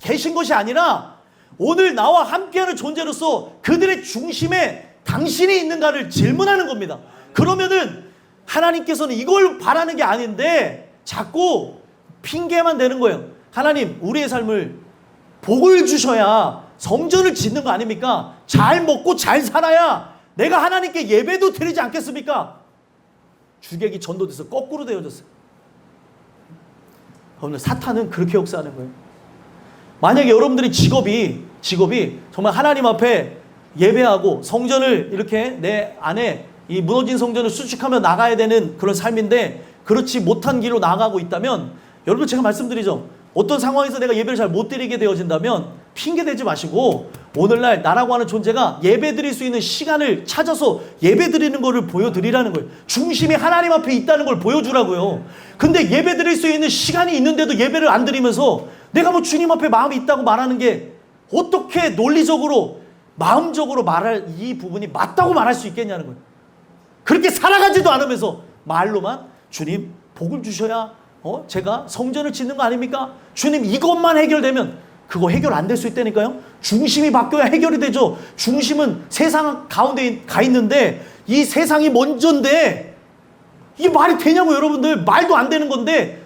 B: 계신 것이 아니라 오늘 나와 함께하는 존재로서 그들의 중심에 당신이 있는가를 질문하는 겁니다. 그러면은 하나님께서는 이걸 바라는 게 아닌데 자꾸 핑계만 대는 거예요. 하나님 우리의 삶을 복을 주셔야 성전을 짓는 거 아닙니까? 잘 먹고 잘 살아야 내가 하나님께 예배도 드리지 않겠습니까? 주객이 전도돼서 거꾸로 되어졌어요. 오늘 사탄은 그렇게 역사하는 거예요. 만약에 여러분들이 직업이 정말 하나님 앞에 예배하고 성전을 이렇게 내 안에 이 무너진 성전을 수축하며 나가야 되는 그런 삶인데 그렇지 못한 길로 나가고 있다면, 여러분 제가 말씀드리죠. 어떤 상황에서 내가 예배를 잘 못 드리게 되어진다면 핑계대지 마시고 오늘날 나라고 하는 존재가 예배 드릴 수 있는 시간을 찾아서 예배 드리는 것을 보여드리라는 거예요. 중심이 하나님 앞에 있다는 걸 보여주라고요. 근데 예배 드릴 수 있는 시간이 있는데도 예배를 안 드리면서 내가 뭐 주님 앞에 마음이 있다고 말하는 게 어떻게 논리적으로 마음적으로 말할 이 부분이 맞다고 말할 수 있겠냐는 거예요. 그렇게 살아가지도 않으면서 말로만 주님 복을 주셔야 제가 성전을 짓는 거 아닙니까? 주님 이것만 해결되면, 그거 해결 안 될 수 있다니까요. 중심이 바뀌어야 해결이 되죠. 중심은 세상 가운데 가 있는데 이 세상이 먼저인데 이게 말이 되냐고. 여러분들 말도 안 되는 건데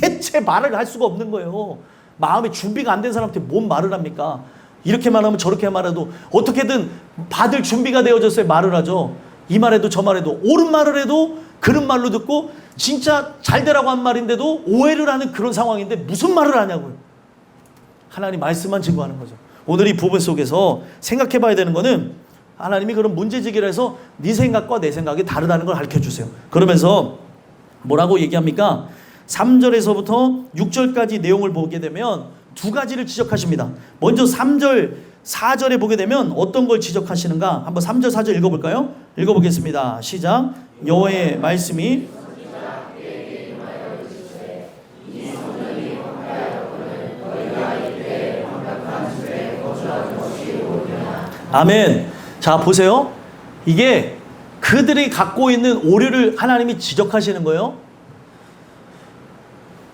B: 대체 말을 할 수가 없는 거예요. 마음의 준비가 안 된 사람한테 뭔 말을 합니까? 이렇게 말하면 저렇게 말해도 어떻게든 받을 준비가 되어졌어요. 말을 하죠. 이 말해도 저 말해도 옳은 말을 해도 그런 말로 듣고 진짜 잘 되라고 한 말인데도 오해를 하는 그런 상황인데 무슨 말을 하냐고요. 하나님 말씀만 증거하는 거죠. 오늘 이 부분 속에서 생각해 봐야 되는 거는 하나님이 그런 문제제기를 해서 네 생각과 내 생각이 다르다는 걸 가르쳐주세요. 그러면서 뭐라고 얘기합니까? 3절에서부터 6절까지 내용을 보게 되면 두 가지를 지적하십니다. 먼저 3절, 4절에 보게 되면 어떤 걸 지적하시는가? 한번 3절, 4절 읽어볼까요? 읽어보겠습니다. 시작. 여호와의 말씀이 아멘. 자, 보세요. 이게 그들이 갖고 있는 오류를 하나님이 지적하시는 거예요.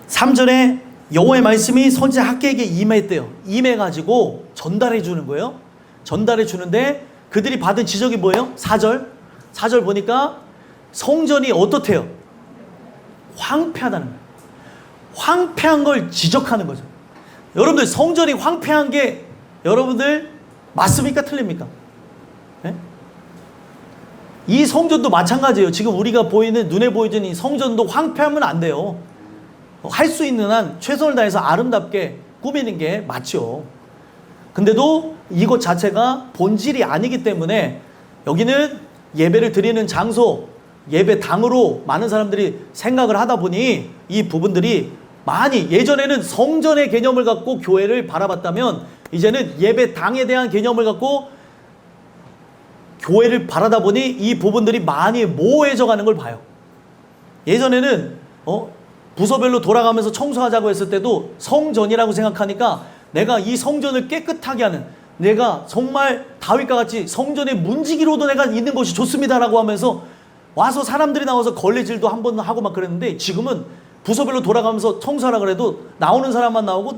B: 3절에 여호와의 말씀이 선지자 학개에게 임했대요. 임해가지고 전달해 주는 거예요. 전달해 주는데 그들이 받은 지적이 뭐예요? 4절 보니까 성전이 어떻대요? 황폐하다는 거예요. 황폐한 걸 지적하는 거죠. 여러분들 성전이 황폐한 게 여러분들 맞습니까? 틀립니까? 네? 이 성전도 마찬가지예요. 지금 우리가 보이는 눈에 보이는 이 성전도 황폐하면 안 돼요. 할 수 있는 한 최선을 다해서 아름답게 꾸미는 게 맞죠. 근데도 이것 자체가 본질이 아니기 때문에 여기는 예배를 드리는 장소, 예배당으로 많은 사람들이 생각을 하다 보니 이 부분들이 많이 예전에는 성전의 개념을 갖고 교회를 바라봤다면 이제는 예배당에 대한 개념을 갖고 교회를 바라다 보니 이 부분들이 많이 모호해져 가는 걸 봐요. 예전에는 부서별로 돌아가면서 청소하자고 했을 때도 성전이라고 생각하니까 내가 이 성전을 깨끗하게 하는, 내가 정말 다윗과 같이 성전의 문지기로도 내가 있는 것이 좋습니다라고 하면서 와서 사람들이 나와서 걸레질도 한번 하고 막 그랬는데 지금은 부서별로 돌아가면서 청소하라 그래도 나오는 사람만 나오고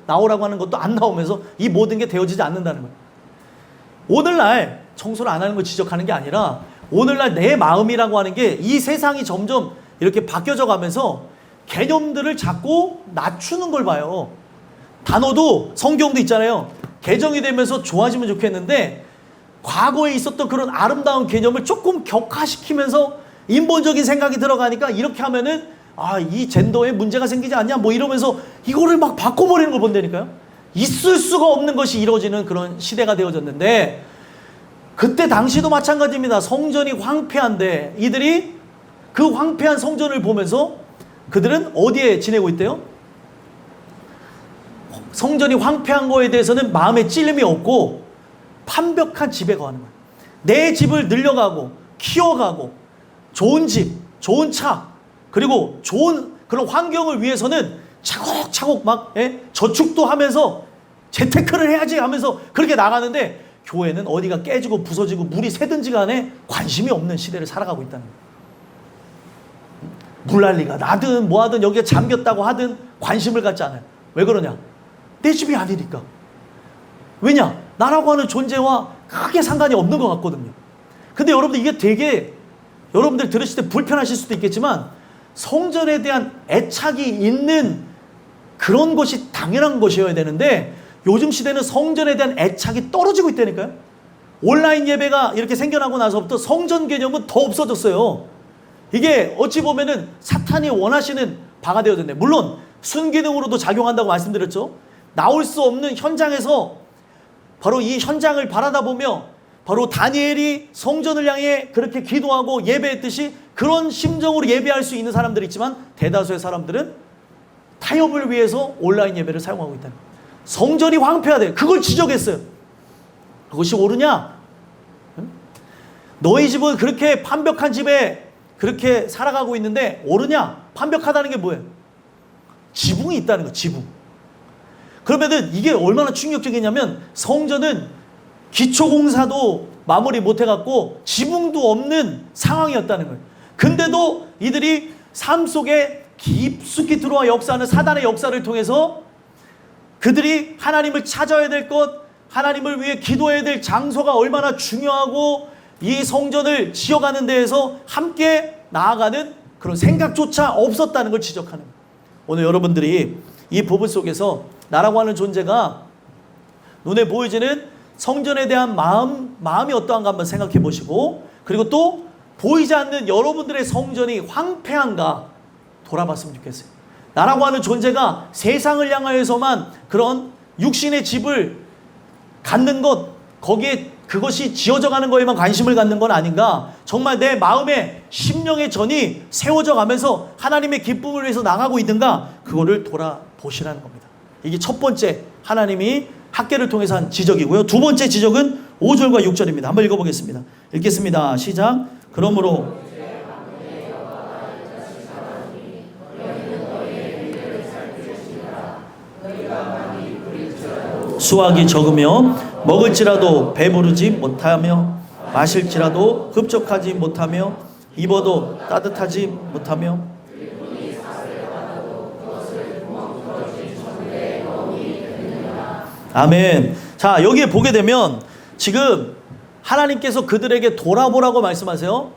B: 나오라고 하는 것도 안 나오면서 이 모든 게 되어지지 않는다는 거예요. 오늘날 청소를 안 하는 걸 지적하는 게 아니라 오늘날 내 마음이라고 하는 게 이 세상이 점점 이렇게 바뀌어져 가면서 개념들을 자꾸 낮추는 걸 봐요. 단어도 성경도 있잖아요. 개정이 되면서 좋아지면 좋겠는데 과거에 있었던 그런 아름다운 개념을 조금 격화시키면서 인본적인 생각이 들어가니까 이렇게 하면은 이 젠더에 문제가 생기지 않냐 뭐 이러면서 이거를 막 바꿔버리는 걸 본다니까요. 있을 수가 없는 것이 이루어지는 그런 시대가 되어졌는데 그때 당시도 마찬가지입니다. 성전이 황폐한데 이들이 그 황폐한 성전을 보면서 그들은 어디에 지내고 있대요? 성전이 황폐한 거에 대해서는 마음에 찔림이 없고 판벽한 집에 거하는 거예요. 내 집을 늘려가고 키워가고 좋은 집, 좋은 차 그리고 좋은 그런 환경을 위해서는 차곡차곡 막 저축도 하면서 재테크를 해야지 하면서 그렇게 나가는데 교회는 어디가 깨지고 부서지고 물이 새든지 간에 관심이 없는 시대를 살아가고 있다는 거예요. 물난리가 나든 뭐하든 여기에 잠겼다고 하든 관심을 갖지 않아요. 왜 그러냐? 내 집이 아니니까. 왜냐? 나라고 하는 존재와 크게 상관이 없는 것 같거든요. 근데 여러분들 이게 되게 여러분들 들으실 때 불편하실 수도 있겠지만 성전에 대한 애착이 있는 그런 것이 당연한 것이어야 되는데 요즘 시대는 성전에 대한 애착이 떨어지고 있다니까요. 온라인 예배가 이렇게 생겨나고 나서부터 성전 개념은 더 없어졌어요. 이게 어찌 보면은 사탄이 원하시는 바가 되어졌네. 물론 순기능으로도 작용한다고 말씀드렸죠. 나올 수 없는 현장에서 바로 이 현장을 바라다 보며 바로 다니엘이 성전을 향해 그렇게 기도하고 예배했듯이 그런 심정으로 예배할 수 있는 사람들이 있지만 대다수의 사람들은 타협을 위해서 온라인 예배를 사용하고 있다는 거예요. 성전이 황폐하대. 그걸 지적했어요. 그것이 옳으냐? 너희 집은 그렇게 판벽한 집에 그렇게 살아가고 있는데 옳으냐? 판벽하다는 게 뭐예요? 지붕이 있다는 거예요. 지붕. 그러면은 이게 얼마나 충격적이냐면 성전은 기초공사도 마무리 못해갖고 지붕도 없는 상황이었다는 거예요. 근데도 이들이 삶 속에 깊숙이 들어와 역사하는 사단의 역사를 통해서 그들이 하나님을 찾아야 될 것, 하나님을 위해 기도해야 될 장소가 얼마나 중요하고 이 성전을 지어가는 데에서 함께 나아가는 그런 생각조차 없었다는 걸 지적하는 거예요. 오늘 여러분들이 이 부분 속에서 나라고 하는 존재가 눈에 보이지는 성전에 대한 마음이 어떠한가 한번 생각해 보시고, 그리고 또 보이지 않는 여러분들의 성전이 황폐한가 돌아봤으면 좋겠어요. 나라고 하는 존재가 세상을 향하여서만 그런 육신의 집을 갖는 것, 거기에 그것이 지어져 가는 거에만 관심을 갖는 건 아닌가. 정말 내 마음에 심령의 전이 세워져 가면서 하나님의 기쁨을 위해서 나가고 있는가, 그거를 돌아보시라는 겁니다. 이게 첫 번째 하나님이 학계를 통해서 한 지적이고요. 두 번째 지적은 5절과 6절입니다. 한번 읽어보겠습니다. 읽겠습니다. 시작. 그러므로 수확이 적으며 먹을지라도 배부르지 못하며 마실지라도 흡족하지 못하며 입어도 따뜻하지 못하며 아멘. 자, 여기에 보게 되면 지금 하나님께서 그들에게 돌아보라고 말씀하세요.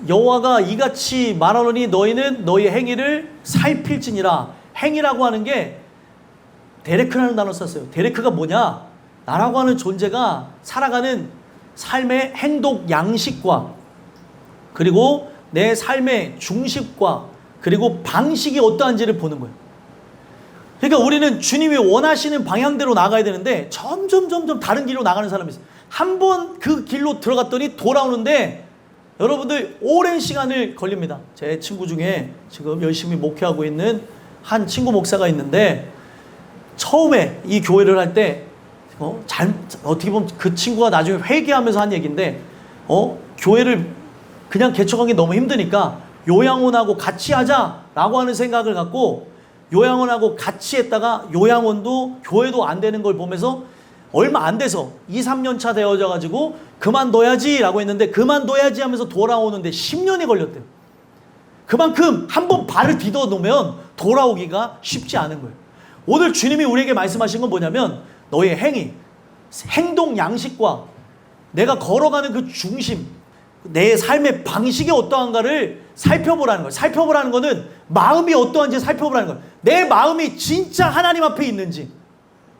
B: 여호와가 이같이 말하노니 너희는 너희 행위를 살필지니라. 행위라고 하는 게 데레크라는 단어 썼어요. 데레크가 뭐냐? 나라고 하는 존재가 살아가는 삶의 행동 양식과, 그리고 내 삶의 중심과, 그리고 방식이 어떠한지를 보는 거예요. 그러니까 우리는 주님이 원하시는 방향대로 나가야 되는데 점점 다른 길로 나가는 사람이 있어요. 한 번 그 길로 들어갔더니 돌아오는데 여러분들 오랜 시간을 걸립니다. 제 친구 중에 지금 열심히 목회하고 있는 한 친구 목사가 있는데, 처음에 이 교회를 할 때 어떻게 보면 그 친구가 나중에 회개하면서 한 얘기인데, 교회를 그냥 개척하기 너무 힘드니까 요양원하고 같이 하자라고 하는 생각을 갖고 요양원하고 같이 했다가 요양원도 교회도 안 되는 걸 보면서 얼마 안 돼서 2, 3년 차 되어져 가지고 그만둬야지라고 했는데, 그만둬야지 하면서 돌아오는데 10년이 걸렸대요. 그만큼 한번 발을 디뎌 놓으면 돌아오기가 쉽지 않은 거예요. 오늘 주님이 우리에게 말씀하신 건 뭐냐면, 너의 행위, 행동 양식과 내가 걸어가는 그 중심, 내 삶의 방식이 어떠한가를 살펴보라는 거예요. 살펴보라는 거는 마음이 어떠한지 살펴보라는 거예요. 내 마음이 진짜 하나님 앞에 있는지,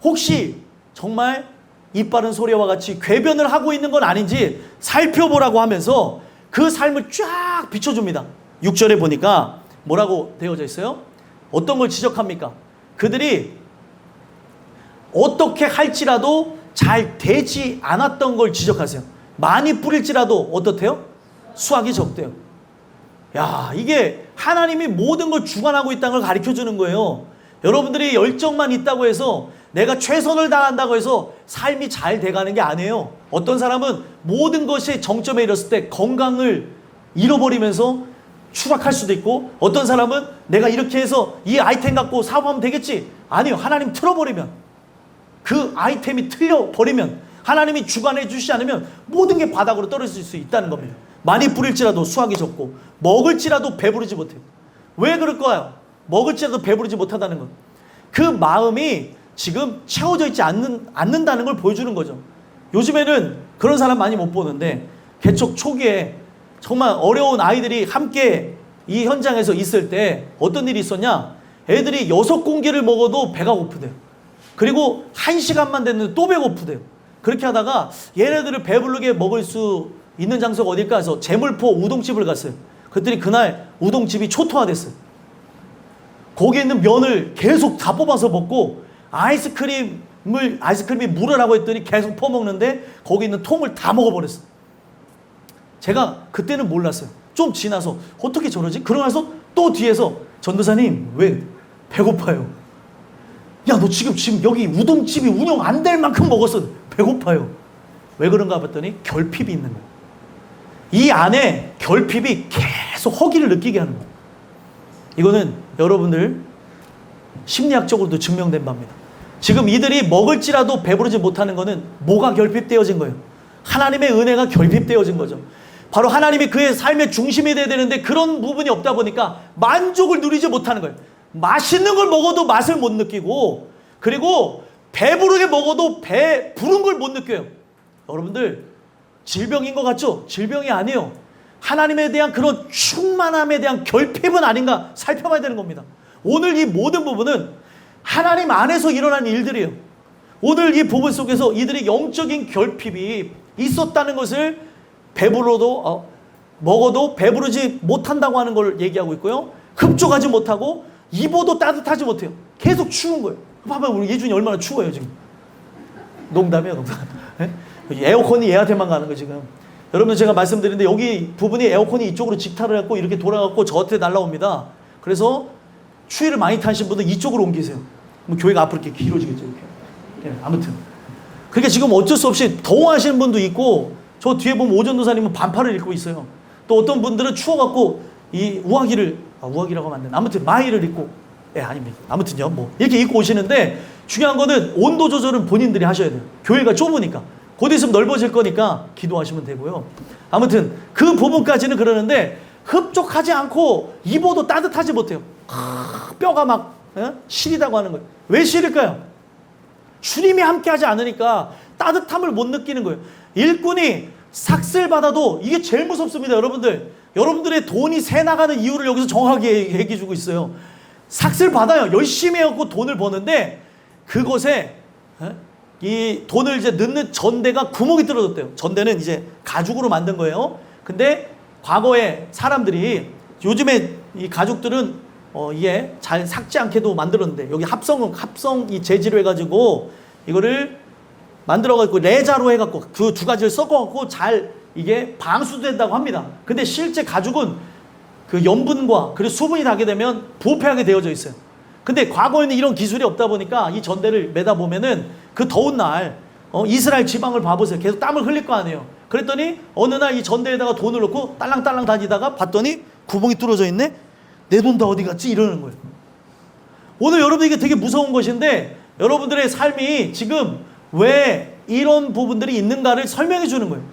B: 혹시 정말 이빠른 소리와 같이 궤변을 하고 있는 건 아닌지 살펴보라고 하면서 그 삶을 쫙 비춰줍니다. 6절에 보니까 뭐라고 되어져 있어요? 어떤 걸 지적합니까? 그들이 어떻게 할지라도 잘 되지 않았던 걸 지적하세요. 많이 뿌릴지라도 어떻대요? 수확이 적대요. 야, 이게 하나님이 모든 걸 주관하고 있다는 걸 가르쳐주는 거예요. 여러분들이 열정만 있다고 해서, 내가 최선을 다한다고 해서 삶이 잘 돼가는 게 아니에요. 어떤 사람은 모든 것이 정점에 이뤘을 때 건강을 잃어버리면서 추락할 수도 있고, 어떤 사람은 내가 이렇게 해서 이 아이템 갖고 사업하면 되겠지. 아니요. 하나님 틀어버리면, 그 아이템이 틀려버리면, 하나님이 주관해 주시지 않으면 모든 게 바닥으로 떨어질 수 있다는 겁니다. 많이 뿌릴지라도 수확이 적고 먹을지라도 배부르지 못해요. 왜 그럴까요? 먹을지라도 배부르지 못하다는 것. 그 마음이 지금 채워져 있지 않는다는 걸 보여주는 거죠. 요즘에는 그런 사람 많이 못 보는데, 개척 초기에 정말 어려운 아이들이 함께 이 현장에서 있을 때 어떤 일이 있었냐? 애들이 6공기를 먹어도 배가 고프대요. 그리고 1시간만 됐는데 또 배고프대요. 그렇게 하다가 얘네들을 배부르게 먹을 수 있는 장소가 어딜까 해서 제물포 우동집을 갔어요. 그랬더니 그날 우동집이 초토화됐어요. 거기에 있는 면을 계속 다 뽑아서 먹고, 아이스크림이 물을 하고 했더니 계속 퍼먹는데 거기 있는 통을 다 먹어버렸어요. 제가 그때는 몰랐어요. 좀 지나서 어떻게 저러지? 그러고 나서 또 뒤에서, 전도사님 왜 배고파요? 야, 너 지금 여기 우동집이 운영 안 될 만큼 먹었어. 배고파요. 왜 그런가 봤더니 결핍이 있는 거예요. 이 안에 결핍이 계속 허기를 느끼게 하는 거예요. 이거는 여러분들 심리학적으로도 증명된 바입니다. 지금 이들이 먹을지라도 배부르지 못하는 거는 뭐가 결핍되어진 거예요? 하나님의 은혜가 결핍되어진 거죠. 바로 하나님이 그의 삶의 중심이 돼야 되는데 그런 부분이 없다 보니까 만족을 누리지 못하는 거예요. 맛있는 걸 먹어도 맛을 못 느끼고, 그리고 배부르게 먹어도 배 부른 걸 못 느껴요. 여러분들, 질병인 것 같죠? 질병이 아니에요. 하나님에 대한 그런 충만함에 대한 결핍은 아닌가 살펴봐야 되는 겁니다. 오늘 이 모든 부분은 하나님 안에서 일어난 일들이에요. 오늘 이 부분 속에서 이들의 영적인 결핍이 있었다는 것을 배불러도 먹어도 배부르지 못한다고 하는 걸 얘기하고 있고요. 흡족하지 못하고 입어도 따뜻하지 못해요. 계속 추운 거예요. 봐봐요. 우리 예준이 얼마나 추워요 지금. 농담이에요, 농담. 에어컨이 얘한테만 가는 거 지금. 여러분 제가 말씀드리는데 여기 부분이 에어컨이 이쪽으로 직타를 해갖고 이렇게 돌아갖고 저한테 날라옵니다. 그래서 추위를 많이 타신 분들 이쪽으로 옮기세요. 그럼 교회가 앞으로 이렇게 길어지겠죠. 이렇게. 네, 아무튼. 그러니까 지금 어쩔 수 없이 더워하시는 분도 있고 저 뒤에 보면 오전도사님은 반팔을 입고 있어요. 또 어떤 분들은 추워갖고 이 우아기라고 하면 안 되나. 아무튼 마이를 입고 아닙니다. 아무튼요 뭐 이렇게 입고 오시는데 중요한 거는 온도 조절은 본인들이 하셔야 돼요. 교회가 좁으니까. 곧 있으면 넓어질 거니까 기도하시면 되고요. 아무튼 그 부분까지는 그러는데 흡족하지 않고 입어도 따뜻하지 못해요. 뼈가 막 시리다고 하는 거예요. 왜 시릴까요? 주님이 함께하지 않으니까 따뜻함을 못 느끼는 거예요. 일꾼이 삭슬 받아도 이게 제일 무섭습니다. 여러분들. 여러분들의 돈이 새 나가는 이유를 여기서 정확하게 얘기해 주고 있어요. 삭슬 받아요. 열심히 해갖고 돈을 버는데 그것에 이 돈을 이제 넣는 전대가 구멍이 뚫어졌대요. 전대는 이제 가죽으로 만든 거예요. 근데 과거에 사람들이 요즘에 이 가죽들은 이게 잘 삭지 않게도 만들었는데 여기 합성 이 재질로 해가지고 이거를 만들어가지고 레자로 해갖고 그 두 가지를 섞어갖고 잘 이게 방수된다고 합니다. 근데 실제 가죽은 그 염분과 그리고 수분이 닿게 되면 부패하게 되어져 있어요. 근데 과거에는 이런 기술이 없다 보니까 이 전대를 매다 보면은 그 더운 날 이스라엘 지방을 봐보세요. 계속 땀을 흘릴 거 아니에요. 그랬더니 어느 날 이 전대에다가 돈을 넣고 딸랑딸랑 다니다가 봤더니 구멍이 뚫어져 있네. 내 돈 다 어디 갔지? 이러는 거예요. 오늘 여러분 이게 되게 무서운 것인데 여러분들의 삶이 지금 왜 이런 부분들이 있는가를 설명해 주는 거예요.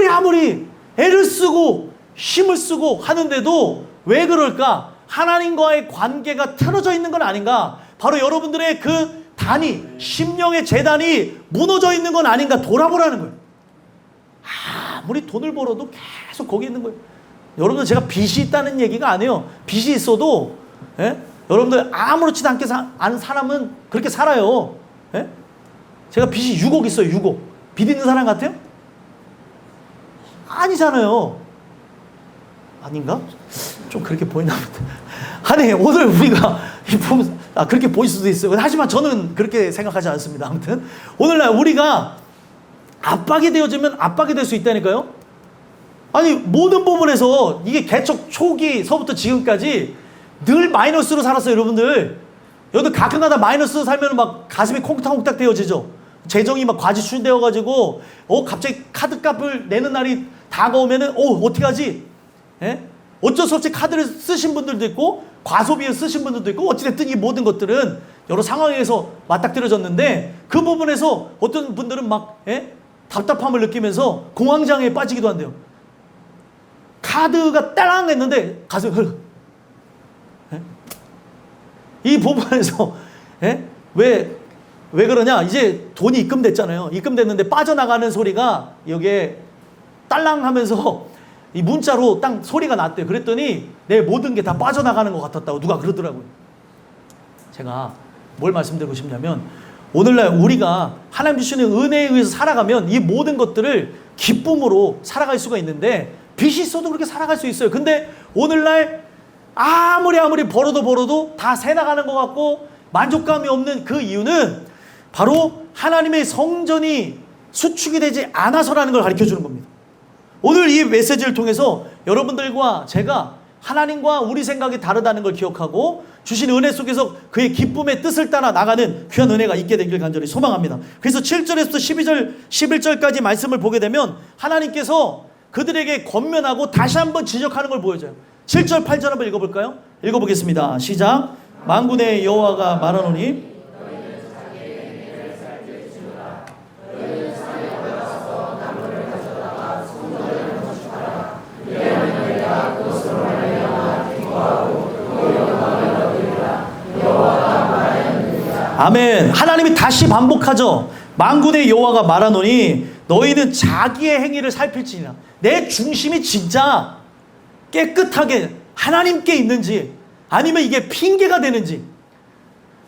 B: 아무리 애를 쓰고 힘을 쓰고 하는데도 왜 그럴까? 하나님과의 관계가 틀어져 있는 건 아닌가? 바로 여러분들의 그 단위, 심령의 재단이 무너져 있는 건 아닌가 돌아보라는 거예요. 아무리 돈을 벌어도 계속 거기 있는 거예요. 여러분들 제가 빚이 있다는 얘기가 아니에요. 빚이 있어도 여러분들 아무렇지도 않게 아는 사람은 그렇게 살아요. 제가 빚이 6억 있어요. 6억. 빚 있는 사람 같아요? 아니잖아요. 아닌가? 좀 그렇게 보이나 보다. 아니 오늘 우리가 그렇게 보일 수도 있어요. 하지만 저는 그렇게 생각하지 않습니다. 아무튼 오늘날 우리가 압박이 되어지면 압박이 될 수 있다니까요. 아니 모든 부분에서 이게 개척 초기서부터 지금까지 늘 마이너스로 살았어요. 여러분들 가끔가다 마이너스로 살면 막 가슴이 콩닥콩닥 되어지죠. 재정이 막 과지출되어가지고 갑자기 카드값을 내는 날이 다가오면은 어떻게 하지? 어쩔 수 없이 카드를 쓰신 분들도 있고 과소비에 쓰신 분들도 있고 어찌됐든 이 모든 것들은 여러 상황에서 맞닥뜨려졌는데 그 부분에서 어떤 분들은 막 답답함을 느끼면서 공황장애에 빠지기도 한대요. 카드가 딸랑 했는데 가슴이 이 부분에서 왜 그러냐? 이제 돈이 입금됐잖아요. 입금됐는데 빠져나가는 소리가 여기에 딸랑 하면서 이 문자로 딱 소리가 났대요. 그랬더니 내 모든 게 다 빠져나가는 것 같았다고 누가 그러더라고요. 제가 뭘 말씀드리고 싶냐면 오늘날 우리가 하나님 주시는 은혜에 의해서 살아가면 이 모든 것들을 기쁨으로 살아갈 수가 있는데 빚이 있어도 그렇게 살아갈 수 있어요. 근데 오늘날 아무리 벌어도 다 새나가는 것 같고 만족감이 없는 그 이유는 바로 하나님의 성전이 수축이 되지 않아서라는 걸 가르쳐 주는 겁니다. 오늘 이 메시지를 통해서 여러분들과 제가 하나님과 우리 생각이 다르다는 걸 기억하고 주신 은혜 속에서 그의 기쁨의 뜻을 따라 나가는 귀한 은혜가 있게 되길 간절히 소망합니다. 그래서 7절에서 11절까지 말씀을 보게 되면 하나님께서 그들에게 권면하고 다시 한번 지적하는 걸 보여줘요. 7절 8절 한번 읽어볼까요? 읽어보겠습니다. 시작. 만군의 여호와가 말하노니 아멘. 하나님이 다시 반복하죠. 만군의 여호와가 말하노니 너희는 자기의 행위를 살필지니라. 내 중심이 진짜 깨끗하게 하나님께 있는지 아니면 이게 핑계가 되는지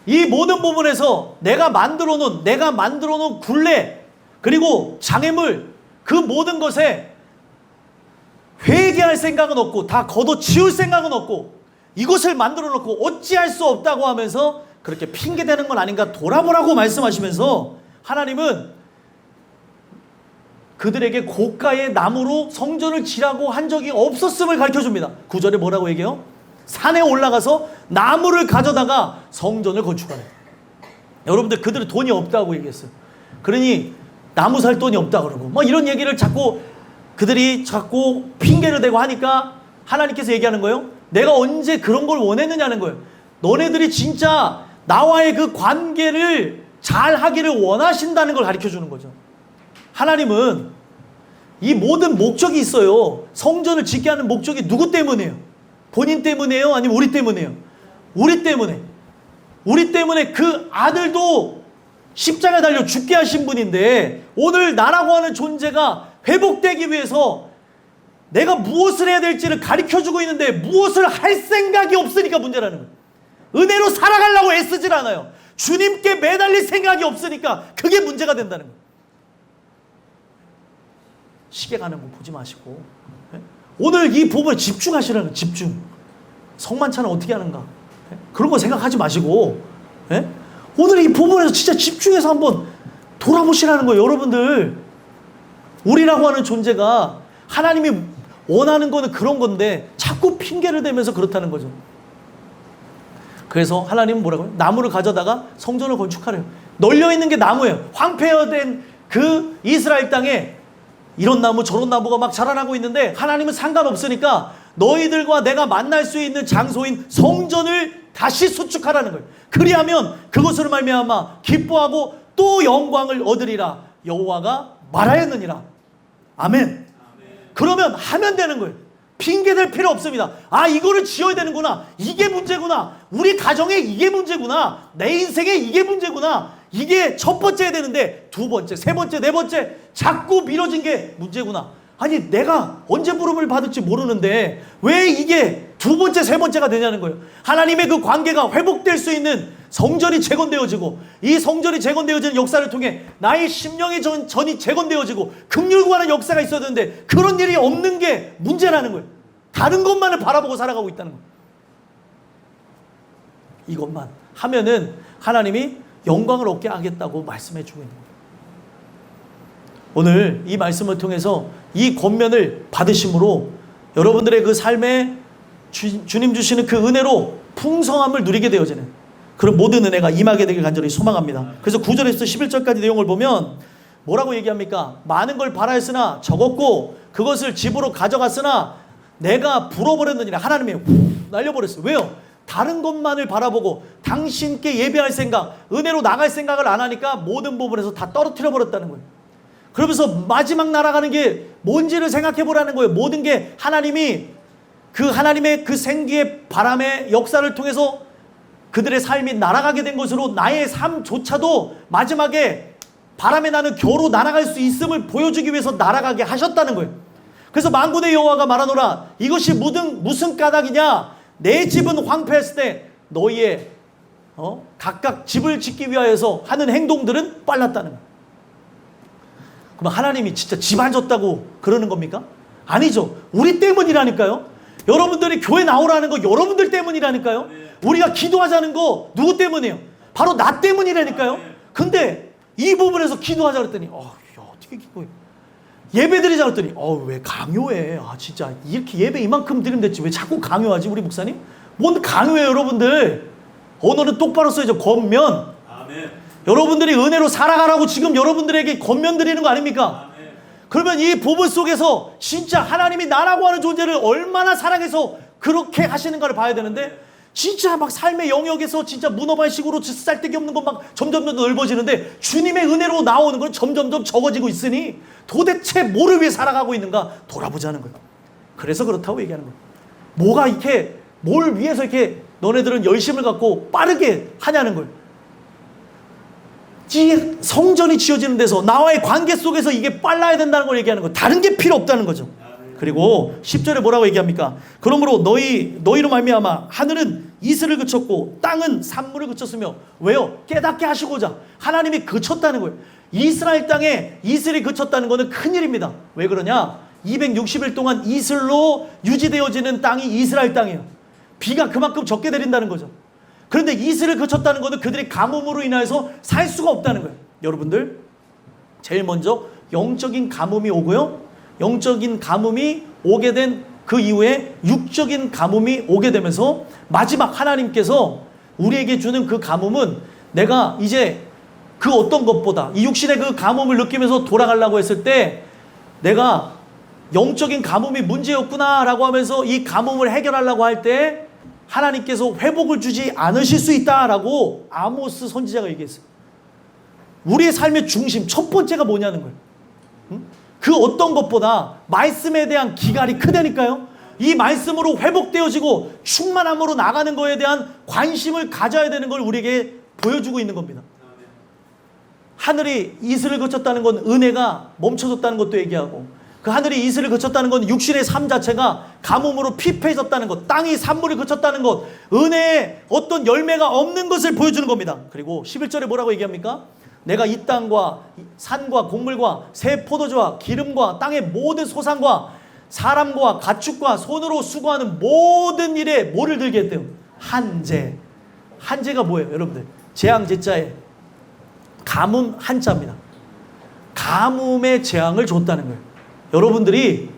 B: 이 모든 부분에서 내가 만들어 놓은 굴레 그리고 장애물 그 모든 것에 회개할 생각은 없고 다 걷어치울 생각은 없고 이것을 만들어 놓고 어찌할 수 없다고 하면서 그렇게 핑계대는 건 아닌가 돌아보라고 말씀하시면서 하나님은 그들에게 고가의 나무로 성전을 지라고 한 적이 없었음을 가르쳐줍니다. 9절에 뭐라고 얘기해요? 산에 올라가서 나무를 가져다가 성전을 건축하래. 여러분들 그들은 돈이 없다고 얘기했어요. 그러니 나무 살 돈이 없다 그러고 뭐 이런 얘기를 그들이 자꾸 핑계를 대고 하니까 하나님께서 얘기하는 거예요. 내가 언제 그런 걸 원했느냐는 거예요. 너네들이 진짜 나와의 그 관계를 잘 하기를 원하신다는 걸 가르쳐 주는 거죠. 하나님은 이 모든 목적이 있어요. 성전을 짓게 하는 목적이 누구 때문이에요? 본인 때문이에요? 아니면 우리 때문이에요? 우리 때문에. 우리 때문에 그 아들도 십자가에 달려 죽게 하신 분인데 오늘 나라고 하는 존재가 회복되기 위해서 내가 무엇을 해야 될지를 가르쳐주고 있는데 무엇을 할 생각이 없으니까 문제라는 거예요. 은혜로 살아가려고 애쓰질 않아요. 주님께 매달릴 생각이 없으니까 그게 문제가 된다는 거예요. 시계 가는 거 보지 마시고 오늘 이 부분에 집중하시라는 거예요. 집중. 성만찬은 어떻게 하는가 그런 거 생각하지 마시고 오늘 이 부분에서 진짜 집중해서 한번 돌아보시라는 거예요. 여러분들 우리라고 하는 존재가 하나님이 원하는 거는 그런 건데 자꾸 핑계를 대면서 그렇다는 거죠. 그래서 하나님은 뭐라고요? 나무를 가져다가 성전을 건축하래요. 널려있는 게 나무예요. 황폐화된 그 이스라엘 땅에 이런 나무 저런 나무가 막 자라나고 있는데 하나님은 상관없으니까 너희들과 내가 만날 수 있는 장소인 성전을 다시 수축하라는 거예요. 그리하면 그것으로 말미암아 기뻐하고 또 영광을 얻으리라 여호와가 말하였느니라. 아멘. 그러면 하면 되는 거예요. 핑계댈 필요 없습니다. 아 이거를 지어야 되는구나. 이게 문제구나. 우리 가정에 이게 문제구나. 내 인생에 이게 문제구나. 이게 첫 번째 해야 되는데 두 번째, 세 번째, 네 번째 자꾸 미뤄진 게 문제구나. 아니 내가 언제 부름을 받을지 모르는데 왜 이게 두 번째, 세 번째가 되냐는 거예요. 하나님의 그 관계가 회복될 수 있는 성전이 재건되어지고 이 성전이 재건되어지는 역사를 통해 나의 심령의 전이 재건되어지고 긍휼 구하는 역사가 있어야 되는데 그런 일이 없는 게 문제라는 거예요. 다른 것만을 바라보고 살아가고 있다는 거예요. 이것만 하면은 하나님이 영광을 얻게 하겠다고 말씀해 주고 있는 거예요. 오늘 이 말씀을 통해서 이 권면을 받으심으로 여러분들의 그 삶에 주님 주시는 그 은혜로 풍성함을 누리게 되어지는 그런 모든 은혜가 임하게 되길 간절히 소망합니다. 그래서 9절에서 11절까지 내용을 보면 뭐라고 얘기합니까? 많은 걸 바라였으나 적었고 그것을 집으로 가져갔으나 내가 불어버렸느니라. 하나님이 날려버렸어요. 왜요? 다른 것만을 바라보고 당신께 예배할 생각, 은혜로 나갈 생각을 안 하니까 모든 부분에서 다 떨어뜨려 버렸다는 거예요. 그러면서 마지막 날아가는 게 뭔지를 생각해 보라는 거예요. 모든 게 하나님이 하나님의 그 생기의 바람의 역사를 통해서 그들의 삶이 날아가게 된 것으로 나의 삶조차도 마지막에 바람에 나는 겨로 날아갈 수 있음을 보여주기 위해서 날아가게 하셨다는 거예요. 그래서 만군의 여호와가 말하노라 이것이 무슨 까닭이냐. 내 집은 황폐했을 때 너희의 각각 집을 짓기 위하여서 하는 행동들은 빨랐다는 거예요. 그럼 하나님이 진짜 집 안 줬다고 그러는 겁니까? 아니죠. 우리 때문이라니까요. 여러분들이 교회 나오라는 거 여러분들 때문이라니까요. 우리가 기도하자는 거 누구 때문이에요? 바로 나 때문이라니까요. 근데 이 부분에서 기도하자 그랬더니 어떻게 기도해? 예배 드리자 그랬더니 왜 강요해? 진짜 이렇게 예배 이만큼 드리면 됐지 왜 자꾸 강요하지 우리 목사님? 뭔 강요해요 여러분들. 언어는 똑바로 써야죠. 권면. 아멘. 여러분들이 은혜로 살아가라고 지금 여러분들에게 권면 드리는 거 아닙니까? 아멘. 그러면 이 부분 속에서 진짜 하나님이 나라고 하는 존재를 얼마나 사랑해서 그렇게 하시는가를 봐야 되는데 진짜 막 삶의 영역에서 진짜 문어발식으로 쌀데기 없는 것 막 점점 더 넓어지는데 주님의 은혜로 나오는 건 점점점 적어지고 있으니 도대체 뭐를 위해 살아가고 있는가 돌아보자는 거예요. 그래서 그렇다고 얘기하는 거예요. 뭐가 이렇게 뭘 위해서 이렇게 너네들은 열심을 갖고 빠르게 하냐는 거예요. 이 성전이 지어지는 데서 나와의 관계 속에서 이게 빨라야 된다는 걸 얘기하는 거예요. 다른 게 필요 없다는 거죠. 그리고 10절에 뭐라고 얘기합니까? 그러므로 너희로 말미암아 하늘은 이슬을 그쳤고 땅은 산물을 그쳤으며 왜요? 깨닫게 하시고자 하나님이 그쳤다는 거예요. 이스라엘 땅에 이슬이 그쳤다는 것은 큰일입니다. 왜 그러냐? 260일 동안 이슬로 유지되어지는 땅이 이스라엘 땅이에요. 비가 그만큼 적게 내린다는 거죠. 그런데 이슬을 그쳤다는 것은 그들이 가뭄으로 인하여서 살 수가 없다는 거예요. 여러분들 제일 먼저 영적인 가뭄이 오고요. 영적인 가뭄이 오게 된 그 이후에 육적인 가뭄이 오게 되면서 마지막 하나님께서 우리에게 주는 그 가뭄은 내가 이제 그 어떤 것보다 이 육신의 그 가뭄을 느끼면서 돌아가려고 했을 때 내가 영적인 가뭄이 문제였구나 라고 하면서 이 가뭄을 해결하려고 할 때 하나님께서 회복을 주지 않으실 수 있다라고 아모스 선지자가 얘기했어요. 우리의 삶의 중심 첫 번째가 뭐냐는 거예요. 그 어떤 것보다 말씀에 대한 기갈이 크다니까요. 이 말씀으로 회복되어지고 충만함으로 나가는 것에 대한 관심을 가져야 되는 걸 우리에게 보여주고 있는 겁니다. 하늘이 이슬을 그쳤다는 건 은혜가 멈춰졌다는 것도 얘기하고 그 하늘이 이슬을 그쳤다는 건 육신의 삶 자체가 가뭄으로 피폐해졌다는 것, 땅이 산물을 그쳤다는 것, 은혜의 어떤 열매가 없는 것을 보여주는 겁니다. 그리고 11절에 뭐라고 얘기합니까? 내가 이 땅과 산과 곡물과 새 포도주와 기름과 땅의 모든 소산과 사람과 가축과 손으로 수고하는 모든 일에 뭐를 들게 했대요? 한재. 한재가 뭐예요, 여러분들? 재앙제자에 가뭄 한자입니다. 가뭄의 재앙을 줬다는 거예요. 여러분들이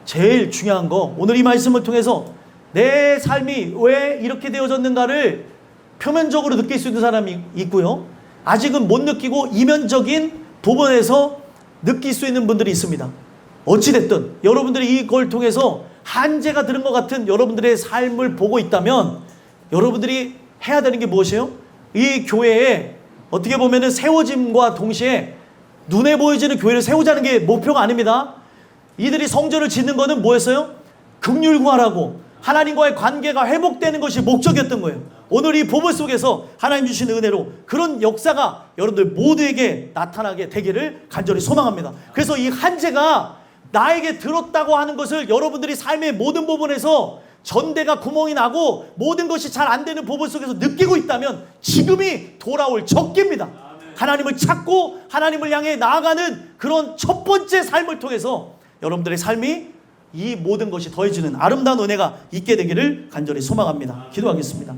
B: 제일 중요한 거 오늘 이 말씀을 통해서 내 삶이 왜 이렇게 되어졌는가를 표면적으로 느낄 수 있는 사람이 있고요. 아직은 못 느끼고 이면적인 부분에서 느낄 수 있는 분들이 있습니다. 어찌됐든 여러분들이 이걸 통해서 한재가 들은 것 같은 여러분들의 삶을 보고 있다면 여러분들이 해야 되는 게 무엇이에요? 이 교회에 어떻게 보면 세워짐과 동시에 눈에 보여지는 교회를 세우자는 게 목표가 아닙니다. 이들이 성전을 짓는 거는 뭐였어요? 긍휼 구하라고 하나님과의 관계가 회복되는 것이 목적이었던 거예요. 오늘 이 본문 속에서 하나님 주시는 은혜로 그런 역사가 여러분들 모두에게 나타나게 되기를 간절히 소망합니다. 그래서 이 한재가 나에게 들었다고 하는 것을 여러분들이 삶의 모든 부분에서 전대가 구멍이 나고 모든 것이 잘 안 되는 부분 속에서 느끼고 있다면 지금이 돌아올 적기입니다. 하나님을 찾고 하나님을 향해 나아가는 그런 첫 번째 삶을 통해서 여러분들의 삶이 이 모든 것이 더해지는 아름다운 은혜가 있게 되기를 간절히 소망합니다. 기도하겠습니다.